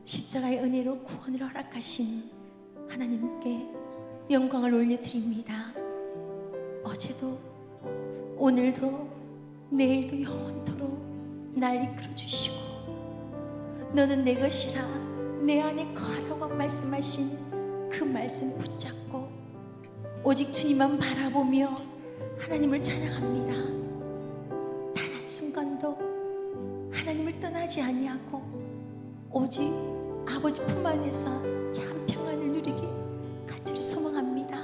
십자가의 은혜로 구원을 허락하신 하나님께 영광을 올려드립니다. 어제도 오늘도 내일도 영원토록 날 이끌어 주시고 너는 내 것이라 내 안에 거하라고 말씀하신 그 말씀 붙잡고 오직 주님만 바라보며 하나님을 찬양합니다. 단 한순간도 하나님을 떠나지 아니하고 오직 아버지 품 안에서 참 평안을 누리기 간절히 소망합니다.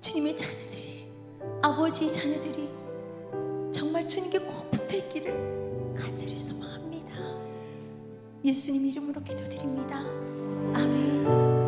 주님의 자녀들이, 아버지의 자녀들이 정말 주님께 꼭 붙어있기를 간절히 소망합니다. 예수님 이름으로 기도드립니다. 아멘.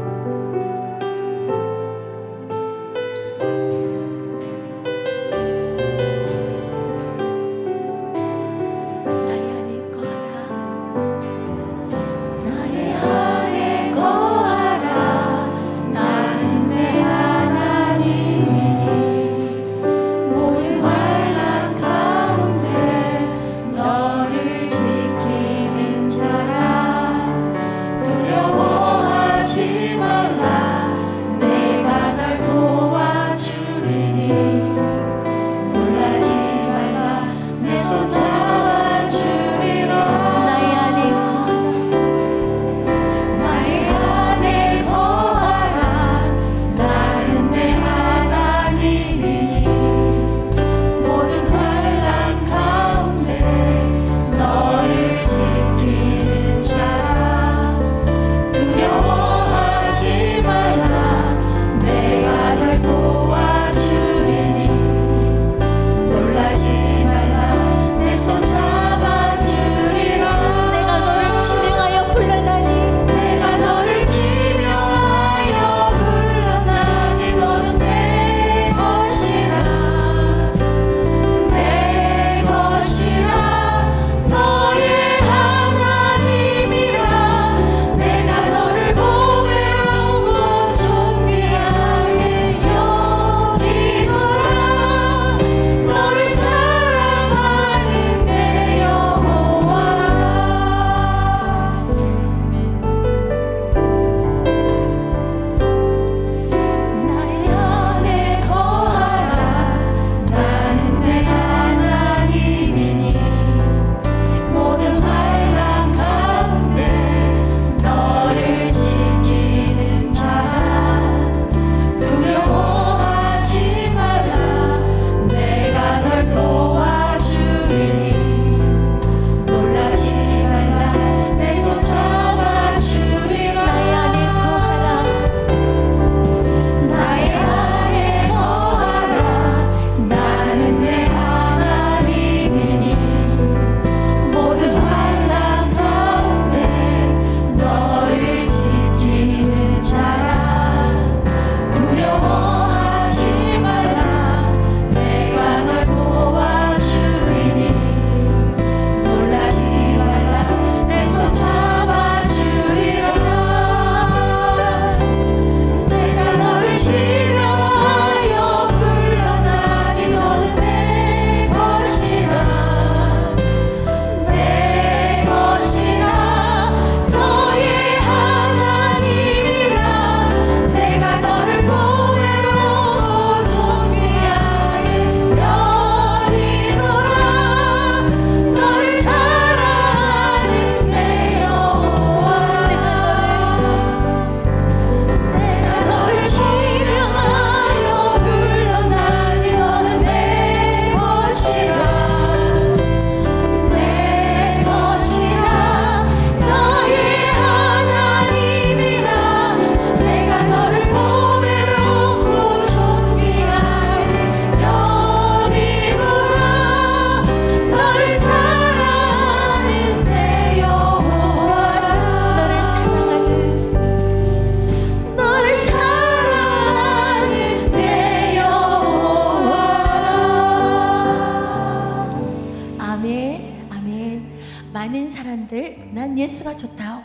많은 사람들 난 예수가 좋다.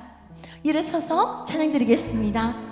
일어서서 찬양 드리겠습니다.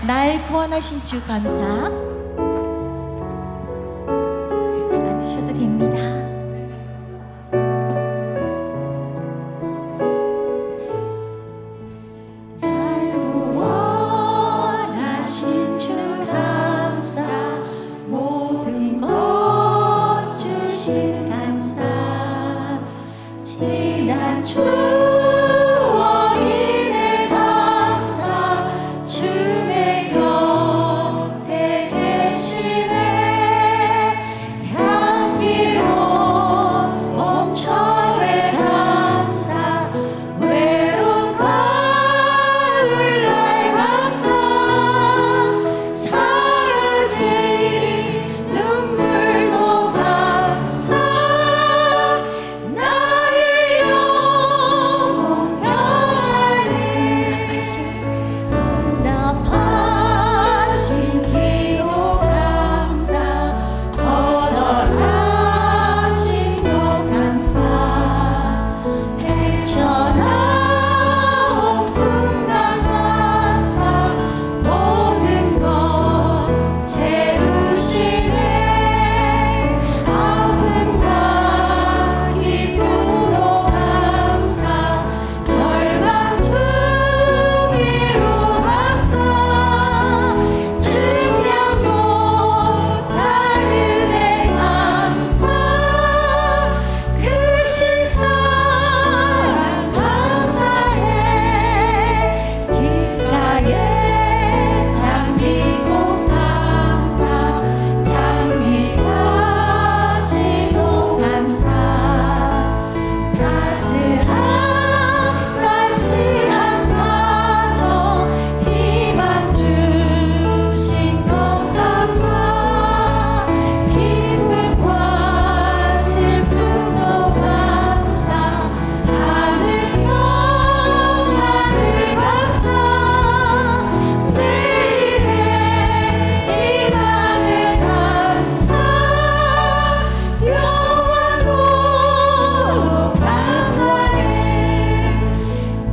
날 구원하신 주 감사. 앉으셔도 됩니다. 날 구원하신 주 감사. 모든 것 주신 감사. 지난 추억 인해 감사. 주의 곁에 계시네. 향기로운 멈춰의 감사. 외로운 가을날 감사. 사라진 눈물도 감사. 나의 영혼 변하네. 응답하신 기도 감사. 거절하신 것 감사. 헤쳐나온 풍랑 감사. 모든 것 채우시네. 아픔과 기쁨도 감사. 절망 중위로 감사. 증량 못할 은혜 감사. 크신 사랑 감사해. 귓가에 장미꽃 감사. 장미가시도 감사. 따스한 가정 희망 주신 것 감사. 기쁨과 슬픔도 감사. 하늘 평안을 감사. 내일의 희망을 감사. 영원토록 감사하신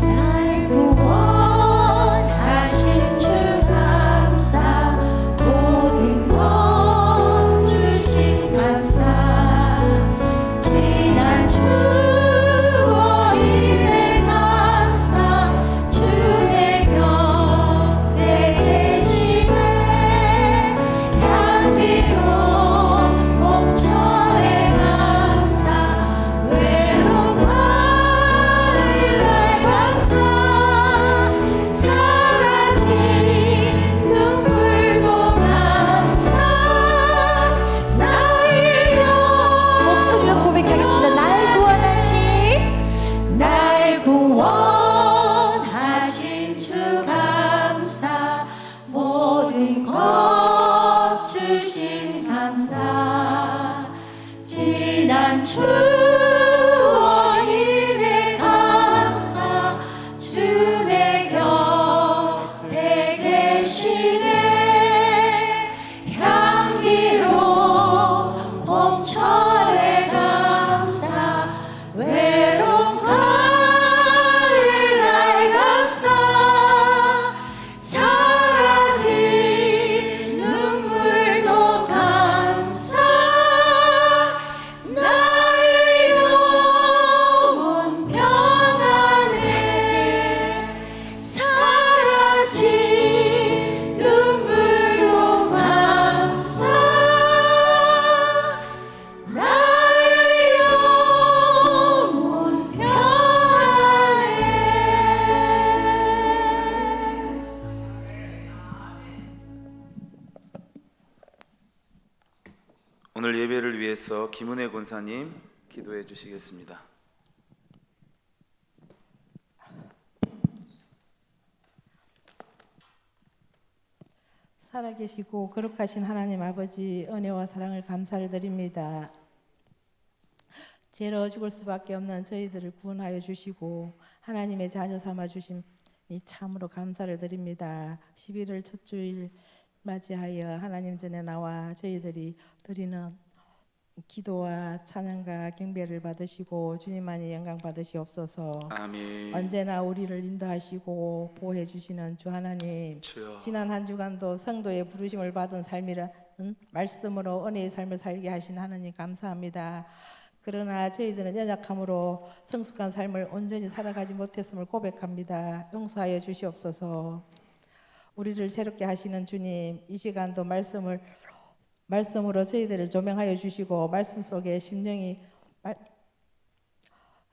날 구원하신 주 감사. 모든 것 주신 감사. 지난 추억 인해 감사. 주내 곁에 계시네. 향기로운 봄철의 감사. 외로운 가을날 감사. 사라진 눈물도 감사. 나의 목소리로 고백하겠습니다. 날 구원하신 주 감사. 모든 것 주신 감사. 지난 추억 인해 감사. 주내 곁에 계시네. 향기로운 봄철의 감사. 외로운 가을날 감사. 사라진 눈물도 감사. 나의 영혼 평안해. 사라진 눈물도 감사. 나의 영혼 평안해. 오늘 예배를 위해서 김은혜 권사님 기도해 주시겠습니다. 살아계시고 거룩하신 하나님 아버지, 은혜와 사랑을 감사를 드립니다. 죄로 죽을 수밖에 없는 저희들을 구원하여 주시고 하나님의 자녀 삼아 주심이 참으로 감사를 드립니다. 11월 첫 주일 맞이하여 하나님 전에 나와 저희들이 드리는 기도와 찬양과 경배를 받으시고 주님만이 영광 받으시옵소서. 아멘. 언제나 우리를 인도하시고 보호해 주시는 주 하나님, 주여. 지난 한 주간도 성도의 부르심을 받은 삶이라 말씀으로 은혜의 삶을 살게 하신 하나님 감사합니다. 그러나 저희들은 연약함으로 성숙한 삶을 온전히 살아가지 못했음을 고백합니다. 용서하여 주시옵소서. 우리를 새롭게 하시는 주님, 이 시간도 말씀으로 저희들을 조명하여 주시고 말씀 속에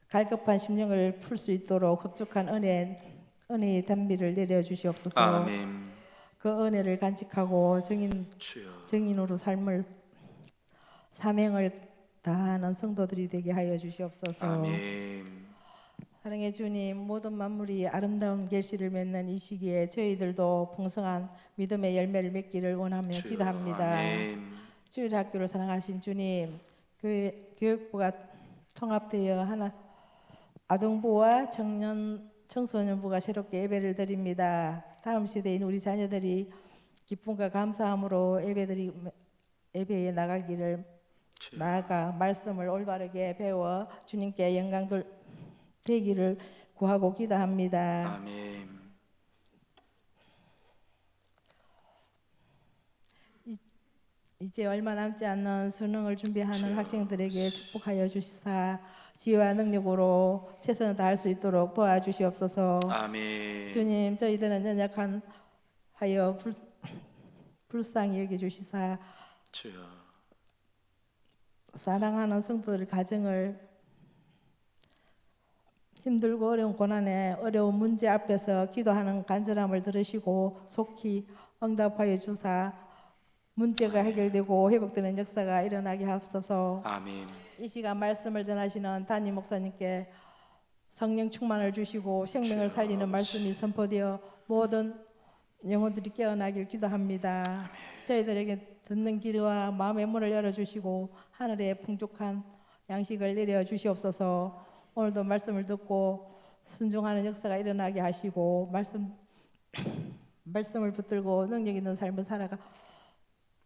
갈급한 심령을 풀 수 있도록 흡족한 은혜의 단비를 내려 주시옵소서. 아멘. 그 은혜를 간직하고 주여. 정인으로 사명을 다하는 성도들이 되게 하여 주시옵소서. 아멘. 사랑의 주님, 모든 만물이 아름다운 결실을 맺는 이 시기에 저희들도 풍성한 믿음의 열매를 맺기를 원하며 주여. 기도합니다. 아멘. 주일학교를 사랑하신 주님, 교육부가 통합되어 하나 아동부와 청소년부가 새롭게 예배를 드립니다. 다음 세대인 우리 자녀들이 기쁨과 감사함으로 예배에 나가기를 주여. 나아가 말씀을 올바르게 배워 주님께 영광 되기를 구하고 기도합니다. 아멘. 이제 얼마 남지 않는 수능을 준비하는 주여. 학생들에게 축복하여 주시사 지혜와 능력으로 최선을 다할 수 있도록 도와주시옵소서. 아멘. 주님, 저희들은 연약한 하여 불쌍히 여겨 주시사 주여. 사랑하는 성도들 가정을 힘들고 어려운 고난에 어려운 문제 앞에서 기도하는 간절함을 들으시고 속히 응답하여 주사 문제가 해결되고 회복되는 역사가 일어나게 하옵소서. 아멘. 이 시간 말씀을 전하시는 담임 목사님께 성령 충만을 주시고 생명을 살리는 말씀이 선포되어 모든 영혼들이 깨어나길 기도합니다. 저희들에게 듣는 귀와 마음의 문을 열어주시고 하늘의 풍족한 양식을 내려 주시옵소서. 오늘도 말씀을 듣고 순종하는 역사가 일어나게 하시고 말씀을 붙들고 능력 있는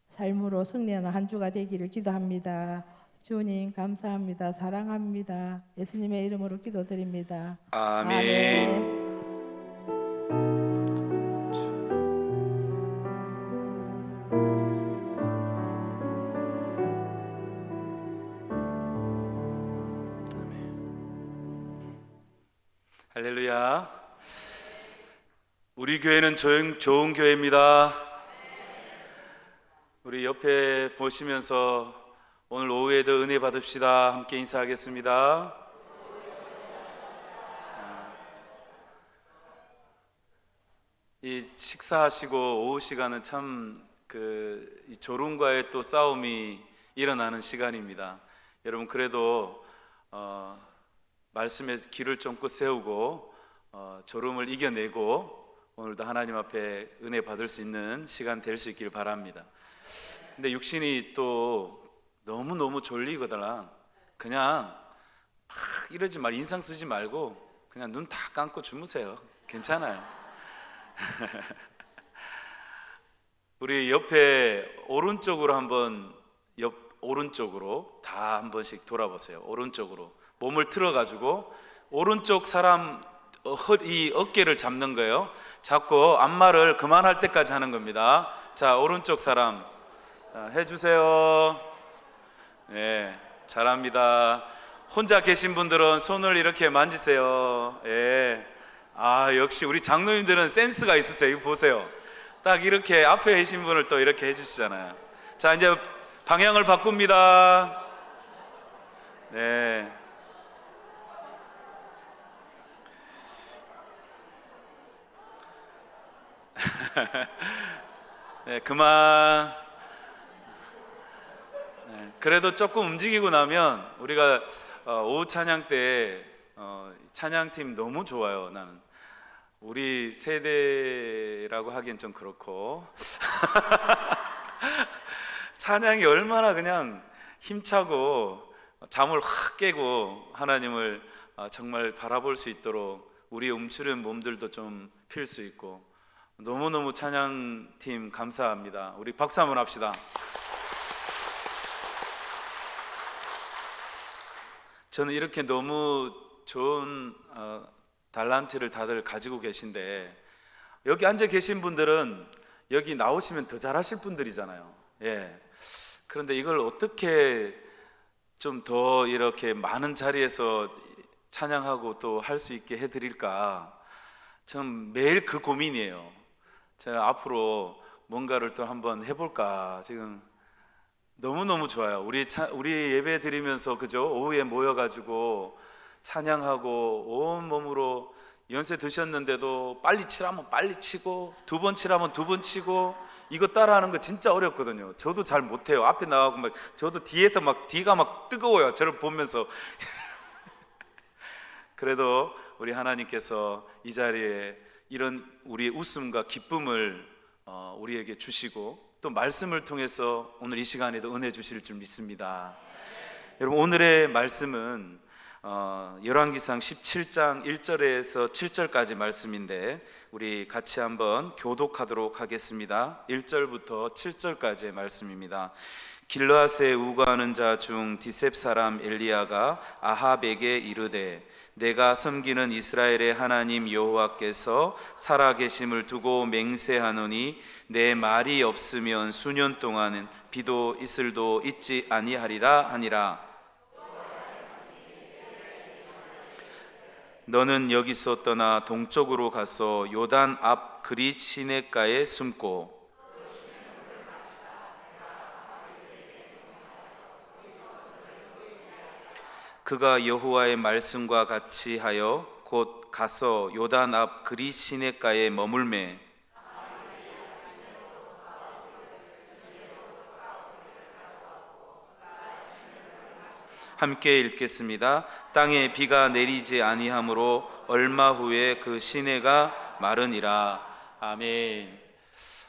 삶으로 승리하는 한 주가 되기를 기도합니다. 주님 감사합니다. 사랑합니다. 예수님의 이름으로 기도드립니다. 아멘. 할렐루야. 우리 교회는 좋은 교회입니다. 우리 옆에 보시면서 오늘 오후에도 은혜 받읍시다. 함께 인사하겠습니다. 이 식사하시고 오후 시간은 참 이 졸음과의 또 싸움이 일어나는 시간입니다. 여러분 그래도 말씀에 귀를 쫑긋 세우고 졸음을 이겨내고 오늘도 하나님 앞에 은혜 받을 수 있는 시간 될 수 있길 바랍니다. 근데 육신이 또 너무 졸리거나 그냥 막 이러지 말 인상 쓰지 말고 그냥 눈 다 감고 주무세요. 괜찮아요. 우리 옆에 오른쪽으로 한번 오른쪽으로 다 한 번씩 돌아보세요. 오른쪽으로 몸을 틀어가지고 오른쪽 사람 이 어깨를 잡는 거예요. 잡고 안마를 그만할 때까지 하는 겁니다. 자, 오른쪽 사람 해주세요. 네, 잘합니다. 혼자 계신 분들은 손을 이렇게 만지세요. 예. 아, 역시 우리 장로님들은 센스가 있으세요. 이거 보세요. 딱 이렇게 앞에 계신 분을 또 이렇게 해주시잖아요. 자, 이제 방향을 바꿉니다. 네. 네, 그만. 네, 그래도 조금 움직이고 나면 우리가 오후 찬양 때 찬양팀 너무 좋아요. 나는 우리 세대라고 하기엔 좀 그렇고 찬양이 얼마나 그냥 힘차고 잠을 확 깨고 하나님을 정말 바라볼 수 있도록 우리 움츠린 몸들도 좀 필 수 있고 너무너무 찬양팀 감사합니다. 우리 박수 한번 합시다. 저는 이렇게 너무 좋은 달란트를 다들 가지고 계신데 여기 앉아 계신 분들은 여기 나오시면 더 잘하실 분들이잖아요. 예. 그런데 이걸 어떻게 좀 더 이렇게 많은 자리에서 찬양하고 또 할 수 있게 해드릴까? 전 매일 그 고민이에요. 제가 앞으로 뭔가를 또 한번 해볼까 지금 너무너무 좋아요. 우리 예배 드리면서 그죠? 오후에 모여가지고 찬양하고 온 몸으로 연세 드셨는데도 빨리 치라면 빨리 치고 두 번 치라면 두 번 치고 이거 따라하는 거 진짜 어렵거든요. 저도 잘 못해요. 앞에 나가고 막 저도 뒤에서 막 뒤가 막 뜨거워요. 저를 보면서 그래도 우리 하나님께서 이 자리에 이런 우리의 웃음과 기쁨을 우리에게 주시고 또 말씀을 통해서 오늘 이 시간에도 은혜 주실 줄 믿습니다. 여러분 오늘의 말씀은 열왕기상 17장 1절에서 7절까지 말씀인데 우리 같이 한번 교독하도록 하겠습니다. 1절부터 7절까지의 말씀입니다. 길르앗에 우거하는 자 중 디셉 사람 엘리야가 아합에게 이르되 내가 섬기는 이스라엘의 하나님 여호와께서 살아계심을 두고 맹세하노니 내 말이 없으면 수년 동안은 비도 이슬도 있지 아니하리라 하니라. 너는 여기서 떠나 동쪽으로 가서 요단 앞 그릿 시냇가에 숨고 그가 여호와의 말씀과 같이 하여 곧 가서 요단 앞 그릿 시냇가에 머물매 함께 읽겠습니다. 땅에 비가 내리지 아니하므로 얼마 후에 그 시내가 마르니라. 아멘.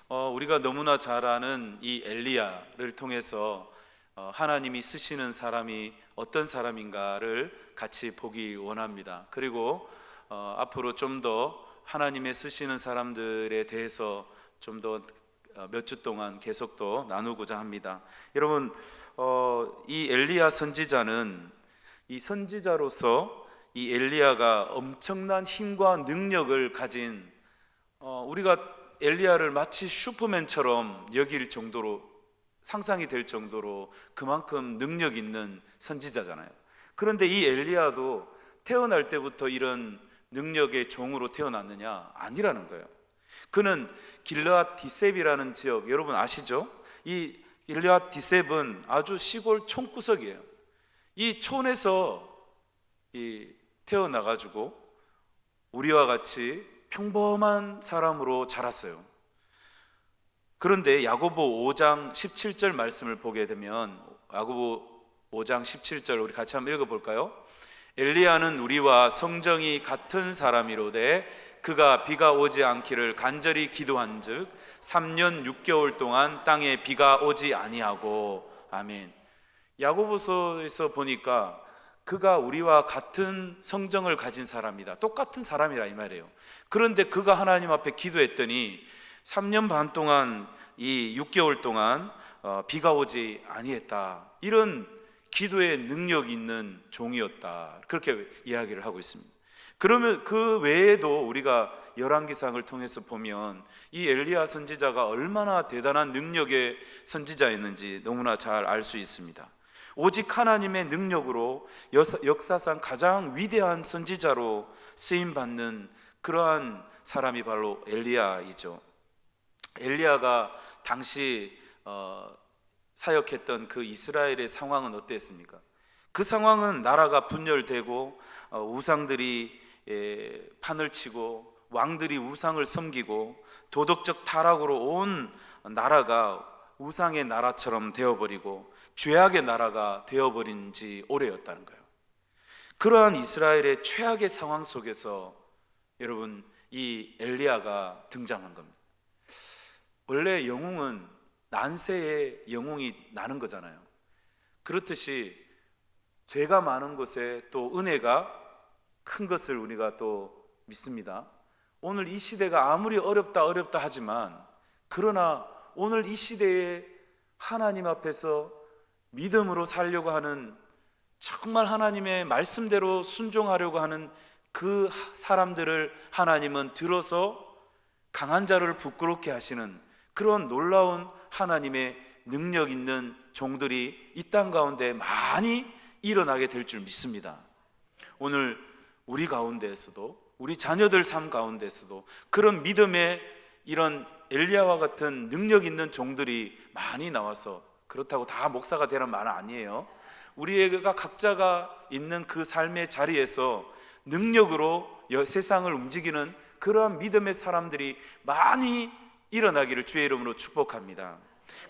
우리가 너무나 잘 아는 이 엘리야를 통해서 하나님이 쓰시는 사람이 어떤 사람인가를 같이 보기 원합니다. 그리고 앞으로 좀 더 하나님의 쓰시는 사람들에 대해서 좀 더 몇 주 동안 계속 또 나누고자 합니다. 여러분 이 엘리야 선지자는 이 선지자로서 이 엘리야가 엄청난 힘과 능력을 가진 우리가 엘리야를 마치 슈퍼맨처럼 여길 정도로 상상이 될 정도로 그만큼 능력 있는 선지자잖아요. 그런데 이 엘리야도 태어날 때부터 이런 능력의 종으로 태어났느냐? 아니라는 거예요. 그는 길르앗 디셉이라는 지역 여러분 아시죠? 이 길르앗 디셉은 아주 시골 촌구석이에요. 이 촌에서 태어나가지고 우리와 같이 평범한 사람으로 자랐어요. 그런데 야고보 5장 17절 말씀을 보게 되면 야고보 5장 17절 우리 같이 한번 읽어볼까요? 엘리야는 우리와 성정이 같은 사람이로되 그가 비가 오지 않기를 간절히 기도한즉 3년 6개월 동안 땅에 비가 오지 아니하고. 아멘. 야고보서에서 보니까 그가 우리와 같은 성정을 가진 사람이다. 똑같은 사람이라 이 말이에요. 그런데 그가 하나님 앞에 기도했더니 3년 반 동안 이 6개월 동안 비가 오지 아니했다. 이런 기도의 능력 있는 종이었다. 그렇게 이야기를 하고 있습니다. 그러면 그 외에도 우리가 열왕기상을 통해서 보면 이 엘리야 선지자가 얼마나 대단한 능력의 선지자였는지 너무나 잘 알 수 있습니다. 오직 하나님의 능력으로 역사상 가장 위대한 선지자로 쓰임받는 그러한 사람이 바로 엘리야이죠. 엘리야가 당시 사역했던 그 이스라엘의 상황은 어땠습니까? 그 상황은 나라가 분열되고 우상들이 판을 치고 왕들이 우상을 섬기고 도덕적 타락으로 온 나라가 우상의 나라처럼 되어버리고 죄악의 나라가 되어버린 지 오래였다는 거예요. 그러한 이스라엘의 최악의 상황 속에서 여러분 이 엘리야가 등장한 겁니다. 원래 영웅은 난세에 영웅이 나는 거잖아요. 그렇듯이 죄가 많은 곳에 또 은혜가 큰 것을 우리가 또 믿습니다. 오늘 이 시대가 아무리 어렵다 하지만 그러나 오늘 이 시대에 하나님 앞에서 믿음으로 살려고 하는 정말 하나님의 말씀대로 순종하려고 하는 그 사람들을 하나님은 들어서 강한 자를 부끄럽게 하시는 그런 놀라운 하나님의 능력 있는 종들이 이 땅 가운데 많이 일어나게 될 줄 믿습니다. 오늘 우리 가운데에서도, 우리 자녀들 삶 가운데에서도 그런 믿음의 이런 엘리야와 같은 능력 있는 종들이 많이 나와서, 그렇다고 다 목사가 되는 말은 아니에요. 우리가 각자가 있는 그 삶의 자리에서 능력으로 세상을 움직이는 그러한 믿음의 사람들이 많이 일어나기를 주의 이름으로 축복합니다.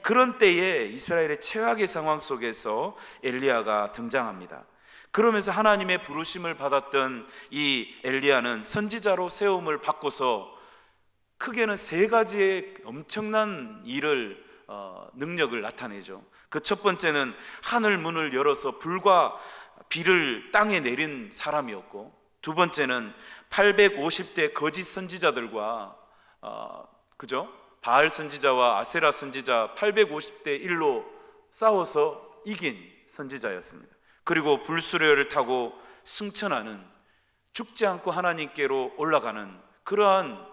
그런 때에 이스라엘의 최악의 상황 속에서 엘리야가 등장합니다. 그러면서 하나님의 부르심을 받았던 이 엘리야는 선지자로 세움을 받고서 크게는 세 가지의 엄청난 일을 능력을 나타내죠. 그 첫 번째는 하늘 문을 열어서 불과 비를 땅에 내린 사람이었고, 두 번째는 850대 거짓 선지자들과 바알 선지자와 아세라 선지자 850대 1로 싸워서 이긴 선지자였습니다. 그리고 불수레를 타고 승천하는, 죽지 않고 하나님께로 올라가는 그러한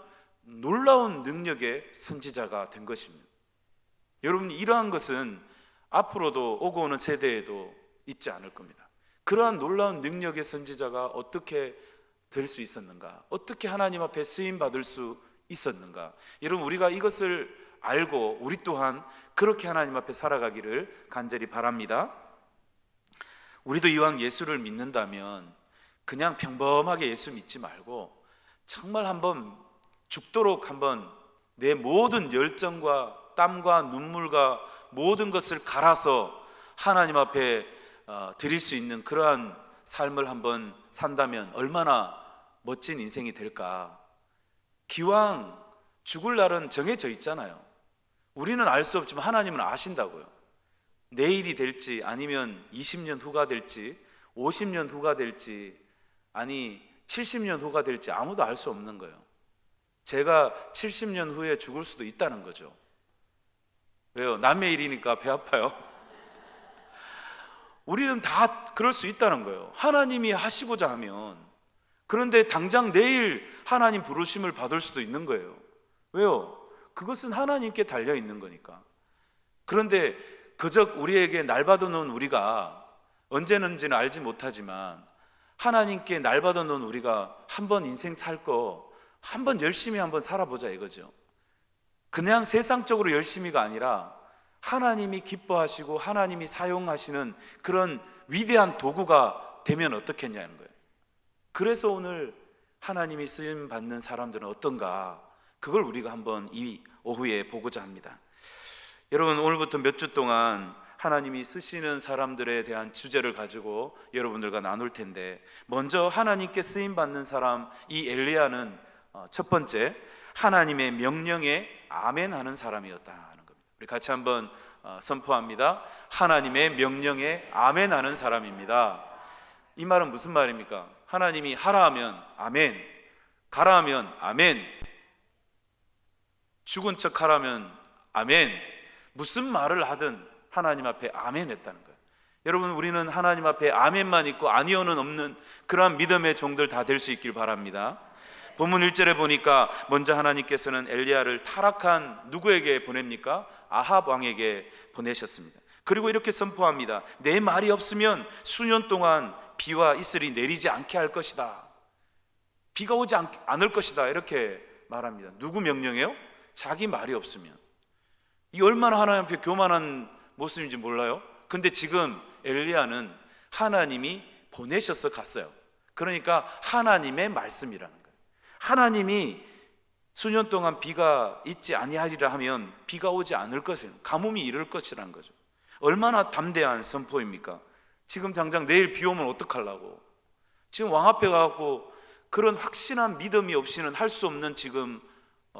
놀라운 능력의 선지자가 된 것입니다. 여러분, 이러한 것은 앞으로도 오고 오는 세대에도 있지 않을 겁니다. 그러한 놀라운 능력의 선지자가 어떻게 될 수 있었는가? 어떻게 하나님 앞에 쓰임 받을 수 있었는가? 여러분, 우리가 이것을 알고 우리 또한 그렇게 하나님 앞에 살아가기를 간절히 바랍니다. 우리도 이왕 예수를 믿는다면 그냥 평범하게 예수 믿지 말고 정말 한번 죽도록 한번 내 모든 열정과 땀과 눈물과 모든 것을 갈아서 하나님 앞에 드릴 수 있는 그러한 삶을 한번 산다면 얼마나 멋진 인생이 될까. 기왕 죽을 날은 정해져 있잖아요. 우리는 알 수 없지만 하나님은 아신다고요. 내일이 될지, 아니면 20년 후가 될지, 50년 후가 될지, 아니 70년 후가 될지 아무도 알 수 없는 거예요. 제가 70년 후에 죽을 수도 있다는 거죠. 왜요? 남의 일이니까 배 아파요. 우리는 다 그럴 수 있다는 거예요. 하나님이 하시고자 하면. 그런데 당장 내일 하나님 부르심을 받을 수도 있는 거예요. 왜요? 그것은 하나님께 달려 있는 거니까. 그런데 그저 우리에게 날 받아놓은 우리가 언제는지는 알지 못하지만 하나님께 날 받아놓은 우리가 한번 인생 살 거 한번 열심히 한번 살아보자 이거죠. 그냥 세상적으로 열심히가 아니라 하나님이 기뻐하시고 하나님이 사용하시는 그런 위대한 도구가 되면 어떻겠냐는 거예요. 그래서 오늘 하나님이 쓰임 받는 사람들은 어떤가, 그걸 우리가 한번 이 오후에 보고자 합니다. 여러분, 오늘부터 몇 주 동안 하나님이 쓰시는 사람들에 대한 주제를 가지고 여러분들과 나눌 텐데, 먼저 하나님께 쓰임 받는 사람, 이 엘리야는 첫 번째, 하나님의 명령에 아멘하는 사람이었다는 겁니다. 우리 같이 한번 선포합니다. 하나님의 명령에 아멘하는 사람입니다. 이 말은 무슨 말입니까? 하나님이 하라 하면 아멘, 가라 하면 아멘, 죽은 척 하라면 아멘, 무슨 말을 하든 하나님 앞에 아멘 했다는 거예요. 여러분, 우리는 하나님 앞에 아멘만 있고 아니오는 없는 그러한 믿음의 종들 다 될 수 있길 바랍니다. 본문 1절에 보니까 먼저 하나님께서는 엘리야를 타락한 누구에게 보냅니까? 아합 왕에게 보내셨습니다. 그리고 이렇게 선포합니다. 내 말이 없으면 수년 동안 비와 이슬이 내리지 않게 할 것이다. 비가 오지 않을 것이다. 이렇게 말합니다. 누구 명령이에요? 자기 말이 없으면. 이 얼마나 하나님 앞에 교만한 모습인지 몰라요? 근데 지금 엘리야는 하나님이 보내셔서 갔어요. 그러니까 하나님의 말씀이라는 거예요. 하나님이 수년 동안 비가 있지 아니하리라 하면 비가 오지 않을 것을, 가뭄이 이를 것이라는 거죠. 얼마나 담대한 선포입니까? 지금 당장 내일 비 오면 어떡하려고, 지금 왕 앞에 가고 그런 확신한 믿음이 없이는 할 수 없는 지금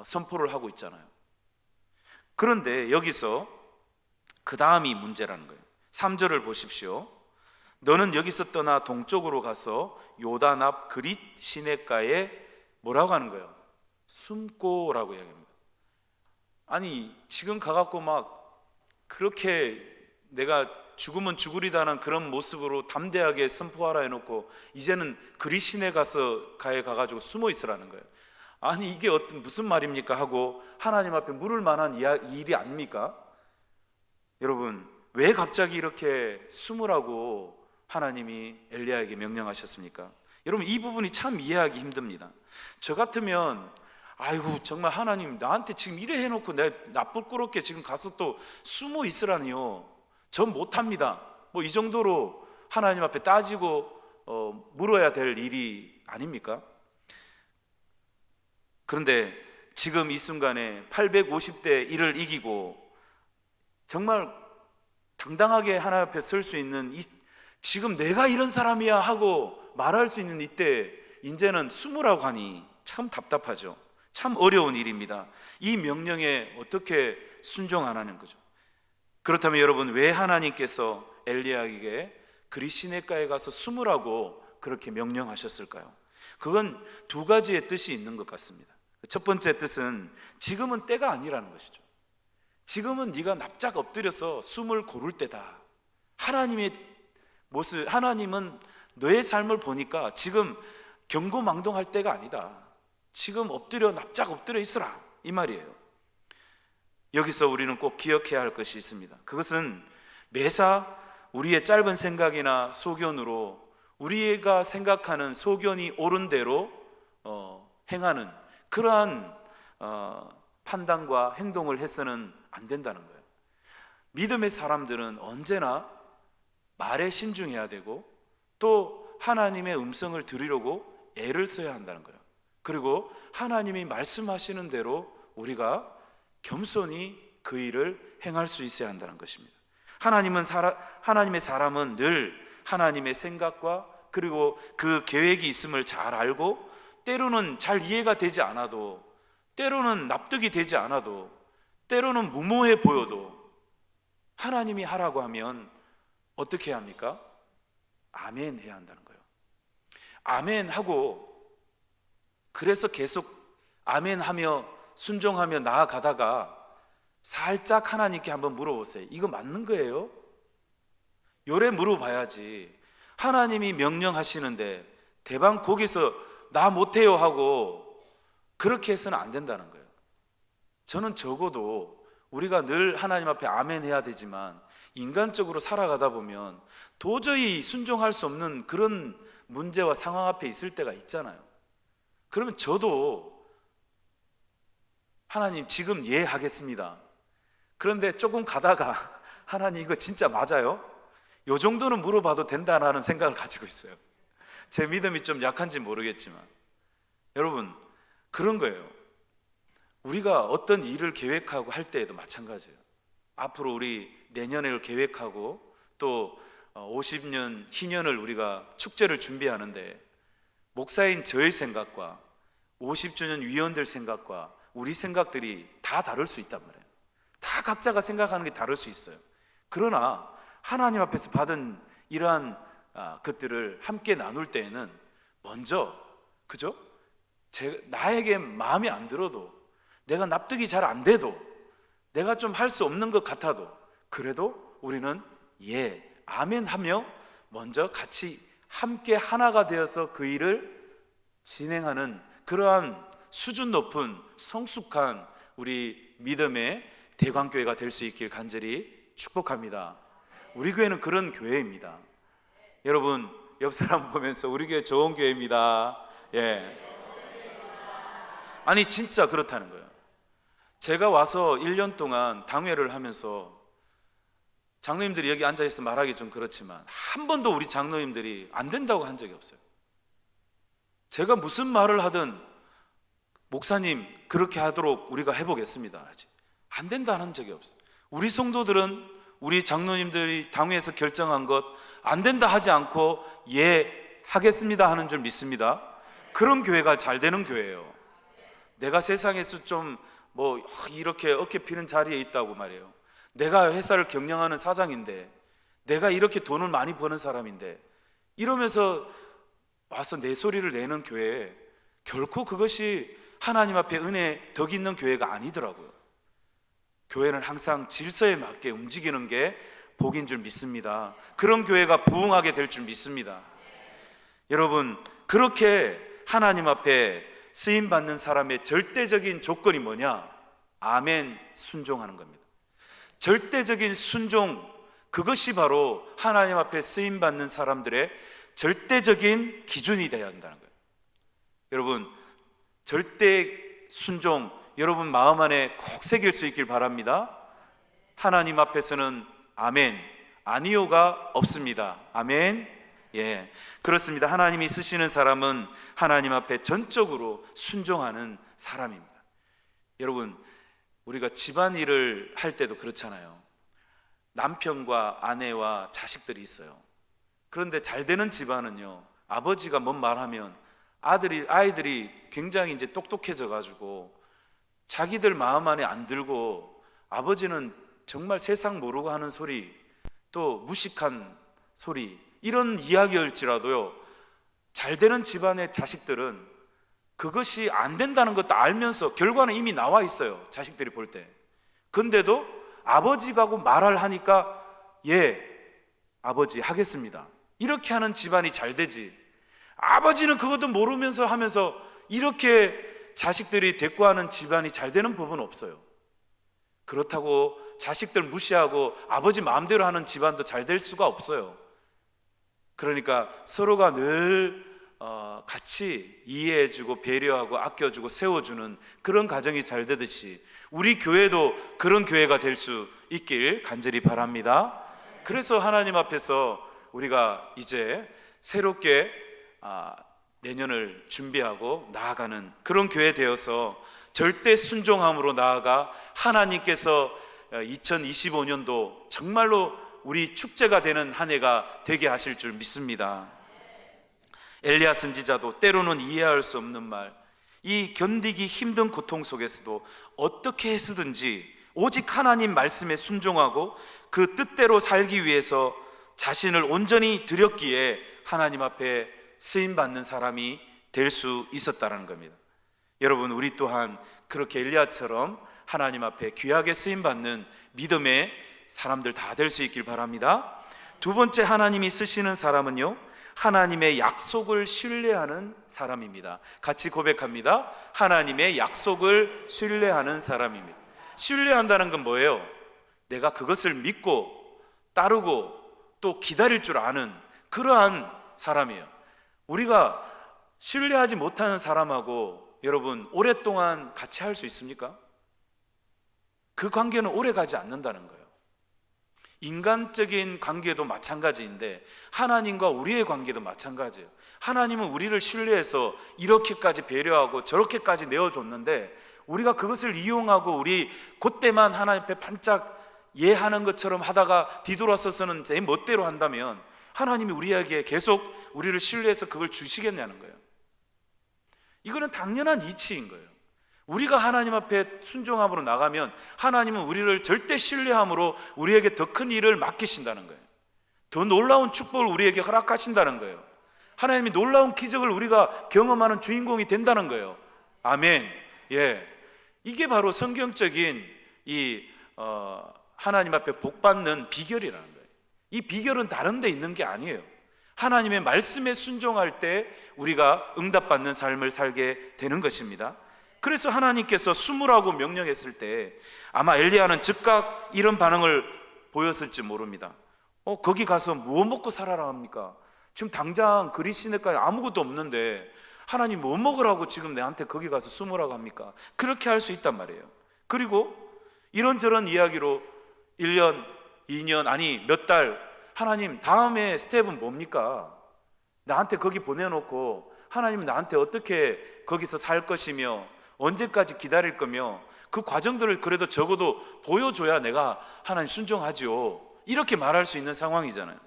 선포를 하고 있잖아요. 그런데 여기서 그 다음이 문제라는 거예요. 3절을 보십시오. 너는 여기서 떠나 동쪽으로 가서 요단 앞 그릿 시냇가에 뭐라고 하는 거예요? 숨고라고 이야기합니다. 아니, 지금 가갖고 막 그렇게 내가 죽으면 죽으리다는 그런 모습으로 담대하게 선포하라 해놓고 이제는 그리시내 가가지고 숨어 있으라는 거예요. 아니 이게 무슨 말입니까 하고 하나님 앞에 물을 만한 일이 아닙니까? 여러분, 왜 갑자기 이렇게 숨으라고 하나님이 엘리야에게 명령하셨습니까? 여러분, 이 부분이 참 이해하기 힘듭니다. 저 같으면 아이고 정말 하나님 나한테 지금 이래 해놓고 내가 나쁠꾸럽게 지금 가서 또 숨어 있으라니요, 전 못합니다, 뭐 이 정도로 하나님 앞에 따지고 물어야 될 일이 아닙니까? 그런데 지금 이 순간에 850대 1을 이기고 정말 당당하게 하나님 앞에 설 수 있는 지금 내가 이런 사람이야 하고 말할 수 있는 이때 이제는 숨으라고 하니 참 답답하죠. 참 어려운 일입니다. 이 명령에 어떻게 순종 안 하는 거죠? 그렇다면 여러분, 왜 하나님께서 엘리야에게 그리시네가에 가서 숨으라고 그렇게 명령하셨을까요? 그건 두 가지의 뜻이 있는 것 같습니다. 첫 번째 뜻은 지금은 때가 아니라는 것이죠. 지금은 네가 납작 엎드려서 숨을 고를 때다. 하나님의 모습, 하나님은 너의 삶을 보니까 지금 경고망동할 때가 아니다. 지금 납작 엎드려 있으라, 이 말이에요. 여기서 우리는 꼭 기억해야 할 것이 있습니다. 그것은 매사 우리의 짧은 생각이나 소견으로 우리가 생각하는 소견이 옳은 대로 행하는 그러한 판단과 행동을 해서는 안 된다는 거예요. 믿음의 사람들은 언제나 말에 신중해야 되고 또 하나님의 음성을 들으려고 애를 써야 한다는 거예요. 그리고 하나님이 말씀하시는 대로 우리가 겸손히 그 일을 행할 수 있어야 한다는 것입니다. 하나님의 사람은 늘 하나님의 생각과 그리고 그 계획이 있음을 잘 알고, 때로는 잘 이해가 되지 않아도, 때로는 납득이 되지 않아도, 때로는 무모해 보여도 하나님이 하라고 하면 어떻게 해야 합니까? 아멘 해야 한다는 거예요. 아멘 하고, 그래서 계속 아멘 하며 순종하며 나아가다가 살짝 하나님께 한번 물어보세요. 이거 맞는 거예요? 요래 물어봐야지. 하나님이 명령하시는데 대방 거기서 나 못해요 하고 그렇게 해서는 안 된다는 거예요. 저는 적어도 우리가 늘 하나님 앞에 아멘 해야 되지만 인간적으로 살아가다 보면 도저히 순종할 수 없는 그런 문제와 상황 앞에 있을 때가 있잖아요. 그러면 저도 하나님 지금 예 하겠습니다. 그런데 조금 가다가 하나님 이거 진짜 맞아요? 요 정도는 물어봐도 된다라는 생각을 가지고 있어요. 제 믿음이 좀 약한지 모르겠지만 여러분, 그런 거예요. 우리가 어떤 일을 계획하고 할 때에도 마찬가지예요. 앞으로 우리 내년을 계획하고 또 50년 희년을 우리가 축제를 준비하는데 목사인 저의 생각과 50주년 위원들 생각과 우리 생각들이 다 다를 수 있단 말이에요. 다 각자가 생각하는 게 다를 수 있어요. 그러나 하나님 앞에서 받은 이러한 것들을 함께 나눌 때에는 먼저, 그죠? 나에게 마음에 안 들어도, 내가 납득이 잘 안 돼도, 내가 좀 할 수 없는 것 같아도, 그래도 우리는 예, 아멘 하며 먼저 같이 함께 하나가 되어서 그 일을 진행하는 그러한 수준 높은 성숙한 우리 믿음의 대광교회가 될 수 있길 간절히 축복합니다. 우리 교회는 그런 교회입니다. 여러분, 옆 사람 보면서 우리 교회 좋은 교회입니다. 예. 아니 진짜 그렇다는 거예요. 제가 와서 1년 동안 당회를 하면서 장로님들이 여기 앉아있어 말하기 좀 그렇지만 한 번도 우리 장로님들이 안 된다고 한 적이 없어요. 제가 무슨 말을 하든 목사님 그렇게 하도록 우리가 해보겠습니다 하지, 안 된다는 적이 없어요. 우리 성도들은 우리 장로님들이 당회에서 결정한 것 안 된다 하지 않고 예 하겠습니다 하는 줄 믿습니다. 그런 교회가 잘 되는 교회예요. 내가 세상에서 좀 뭐 이렇게 어깨 피는 자리에 있다고 말이에요. 내가 회사를 경영하는 사장인데, 내가 이렇게 돈을 많이 버는 사람인데, 이러면서 와서 내 소리를 내는 교회, 결코 그것이 하나님 앞에 은혜 덕 있는 교회가 아니더라고요. 교회는 항상 질서에 맞게 움직이는 게 복인 줄 믿습니다. 그런 교회가 부흥하게 될 줄 믿습니다. 여러분, 그렇게 하나님 앞에 쓰임 받는 사람의 절대적인 조건이 뭐냐? 아멘, 순종하는 겁니다. 절대적인 순종, 그것이 바로 하나님 앞에 쓰임 받는 사람들의 절대적인 기준이 되어야 한다는 거예요. 여러분, 절대 순종, 여러분 마음 안에 꼭 새길 수 있길 바랍니다. 하나님 앞에서는 아멘, 아니요가 없습니다. 아멘. 예, 그렇습니다. 하나님이 쓰시는 사람은 하나님 앞에 전적으로 순종하는 사람입니다. 여러분, 우리가 집안일을 할 때도 그렇잖아요. 남편과 아내와 자식들이 있어요. 그런데 잘 되는 집안은요, 아버지가 뭔 말하면 아이들이 굉장히 이제 똑똑해져 가지고 자기들 마음 안에 안 들고, 아버지는 정말 세상 모르고 하는 소리, 또 무식한 소리, 이런 이야기일지라도요, 잘 되는 집안의 자식들은 그것이 안 된다는 것도 알면서, 결과는 이미 나와 있어요, 자식들이 볼 때. 근데도 아버지가고 말을 하니까 예, 아버지 하겠습니다, 이렇게 하는 집안이 잘 되지, 아버지는 그것도 모르면서 하면서 이렇게 자식들이 대꾸하는 집안이 잘 되는 법은 없어요. 그렇다고 자식들 무시하고 아버지 마음대로 하는 집안도 잘 될 수가 없어요. 그러니까 서로가 늘 같이 이해해주고 배려하고 아껴주고 세워주는 그런 가정이 잘 되듯이 우리 교회도 그런 교회가 될 수 있길 간절히 바랍니다. 그래서 하나님 앞에서 우리가 이제 새롭게 내년을 준비하고 나아가는 그런 교회 되어서 절대 순종함으로 나아가 하나님께서 2025년도 정말로 우리 축제가 되는 한 해가 되게 하실 줄 믿습니다. 엘리야 선지자도 때로는 이해할 수 없는 말, 이 견디기 힘든 고통 속에서도 어떻게 해서든지 오직 하나님 말씀에 순종하고 그 뜻대로 살기 위해서 자신을 온전히 드렸기에 하나님 앞에 쓰임받는 사람이 될 수 있었다는 겁니다. 여러분, 우리 또한 그렇게 엘리야처럼 하나님 앞에 귀하게 쓰임받는 믿음의 사람들 다 될 수 있길 바랍니다. 두 번째, 하나님이 쓰시는 사람은요, 하나님의 약속을 신뢰하는 사람입니다. 같이 고백합니다. 하나님의 약속을 신뢰하는 사람입니다. 신뢰한다는 건 뭐예요? 내가 그것을 믿고 따르고 또 기다릴 줄 아는 그러한 사람이에요. 우리가 신뢰하지 못하는 사람하고 여러분 오랫동안 같이 할 수 있습니까? 그 관계는 오래 가지 않는다는 거예요. 인간적인 관계도 마찬가지인데 하나님과 우리의 관계도 마찬가지예요. 하나님은 우리를 신뢰해서 이렇게까지 배려하고 저렇게까지 내어줬는데 우리가 그것을 이용하고 우리 그때만 하나님 앞에 반짝 예하는 것처럼 하다가 뒤돌아서서는 제 멋대로 한다면 하나님이 우리에게 계속 우리를 신뢰해서 그걸 주시겠냐는 거예요. 이거는 당연한 이치인 거예요. 우리가 하나님 앞에 순종함으로 나가면 하나님은 우리를 절대 신뢰함으로 우리에게 더 큰 일을 맡기신다는 거예요. 더 놀라운 축복을 우리에게 허락하신다는 거예요. 하나님이 놀라운 기적을 우리가 경험하는 주인공이 된다는 거예요. 아멘. 예, 이게 바로 성경적인 이 하나님 앞에 복받는 비결이라는 거예요. 이 비결은 다른 데 있는 게 아니에요. 하나님의 말씀에 순종할 때 우리가 응답받는 삶을 살게 되는 것입니다. 그래서 하나님께서 숨으라고 명령했을 때 아마 엘리야는 즉각 이런 반응을 보였을지 모릅니다. 거기 가서 뭐 먹고 살아라 합니까? 지금 당장 그리시네까지 아무것도 없는데 하나님 뭐 먹으라고 지금 내한테 거기 가서 숨으라고 합니까? 그렇게 할 수 있단 말이에요. 그리고 이런저런 이야기로 1년, 2년, 아니 몇 달, 하나님 다음에 스텝은 뭡니까? 나한테 거기 보내놓고 하나님은 나한테 어떻게 거기서 살 것이며 언제까지 기다릴 거며 그 과정들을 그래도 적어도 보여줘야 내가 하나님 순종하지요, 이렇게 말할 수 있는 상황이잖아요.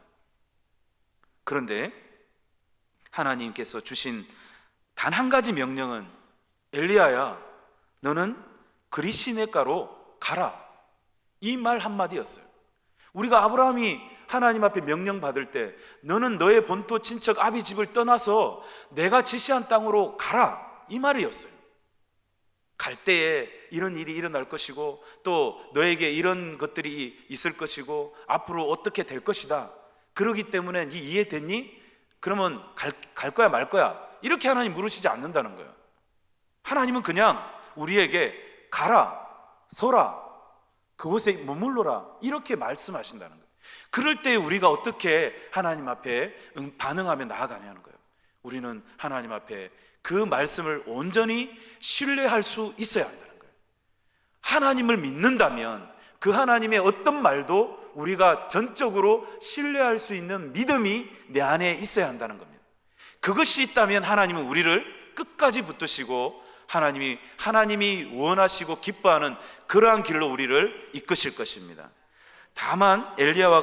그런데 하나님께서 주신 단 한 가지 명령은 엘리야야, 너는 그리시네가로 가라, 이 말 한마디였어요. 우리가 아브라함이 하나님 앞에 명령받을 때 너는 너의 본토 친척 아비 집을 떠나서 내가 지시한 땅으로 가라, 이 말이었어요. 갈 때에 이런 일이 일어날 것이고 또 너에게 이런 것들이 있을 것이고 앞으로 어떻게 될 것이다. 그러기 때문에 네 이해됐니? 그러면 갈 거야 말 거야? 이렇게 하나님 물으시지 않는다는 거예요. 하나님은 그냥 우리에게 가라, 서라, 그곳에 머물러라 이렇게 말씀하신다는 거예요. 그럴 때 우리가 어떻게 하나님 앞에 반응하며 나아가냐는 거예요. 우리는 하나님 앞에 그 말씀을 온전히 신뢰할 수 있어야 한다는 거예요. 하나님을 믿는다면 그 하나님의 어떤 말도 우리가 전적으로 신뢰할 수 있는 믿음이 내 안에 있어야 한다는 겁니다. 그것이 있다면 하나님은 우리를 끝까지 붙드시고 하나님이 원하시고 기뻐하는 그러한 길로 우리를 이끄실 것입니다. 다만 엘리야와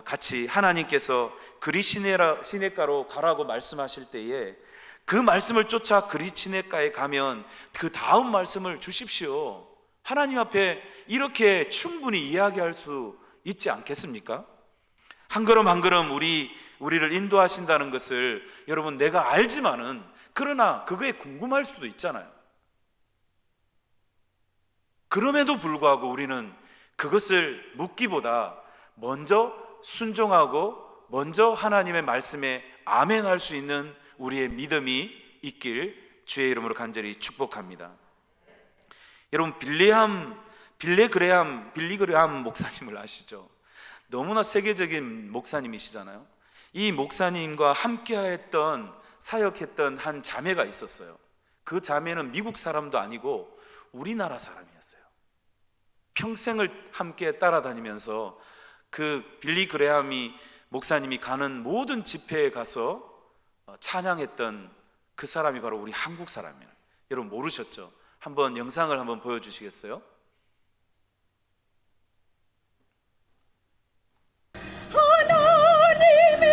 같이 하나님께서 그리 시냇가로 가라고 말씀하실 때에 그 말씀을 쫓아 그리 시냇가에 가면 그 다음 말씀을 주십시오. 하나님 앞에 이렇게 충분히 이야기할 수 있지 않겠습니까? 한 걸음 한 걸음 우리를 인도하신다는 것을 여러분 내가 알지만은 그러나 그거에 궁금할 수도 있잖아요. 그럼에도 불구하고 우리는 그것을 묻기보다 먼저 순종하고 먼저 하나님의 말씀에 아멘할 수 있는 우리의 믿음이 있길 주의 이름으로 간절히 축복합니다. 여러분 빌리 그레함 목사님을 아시죠? 너무나 세계적인 목사님이시잖아요. 이 목사님과 함께했던 사역했던 한 자매가 있었어요. 그 자매는 미국 사람도 아니고 우리나라 사람이었어요. 평생을 함께 따라다니면서 그 빌리 그레함이 목사님이 가는 모든 집회에 가서 찬양했던 그 사람이 바로 우리 한국 사람이에요. 여러분 모르셨죠? 한번 영상을 한번 보여주시겠어요? 하나님이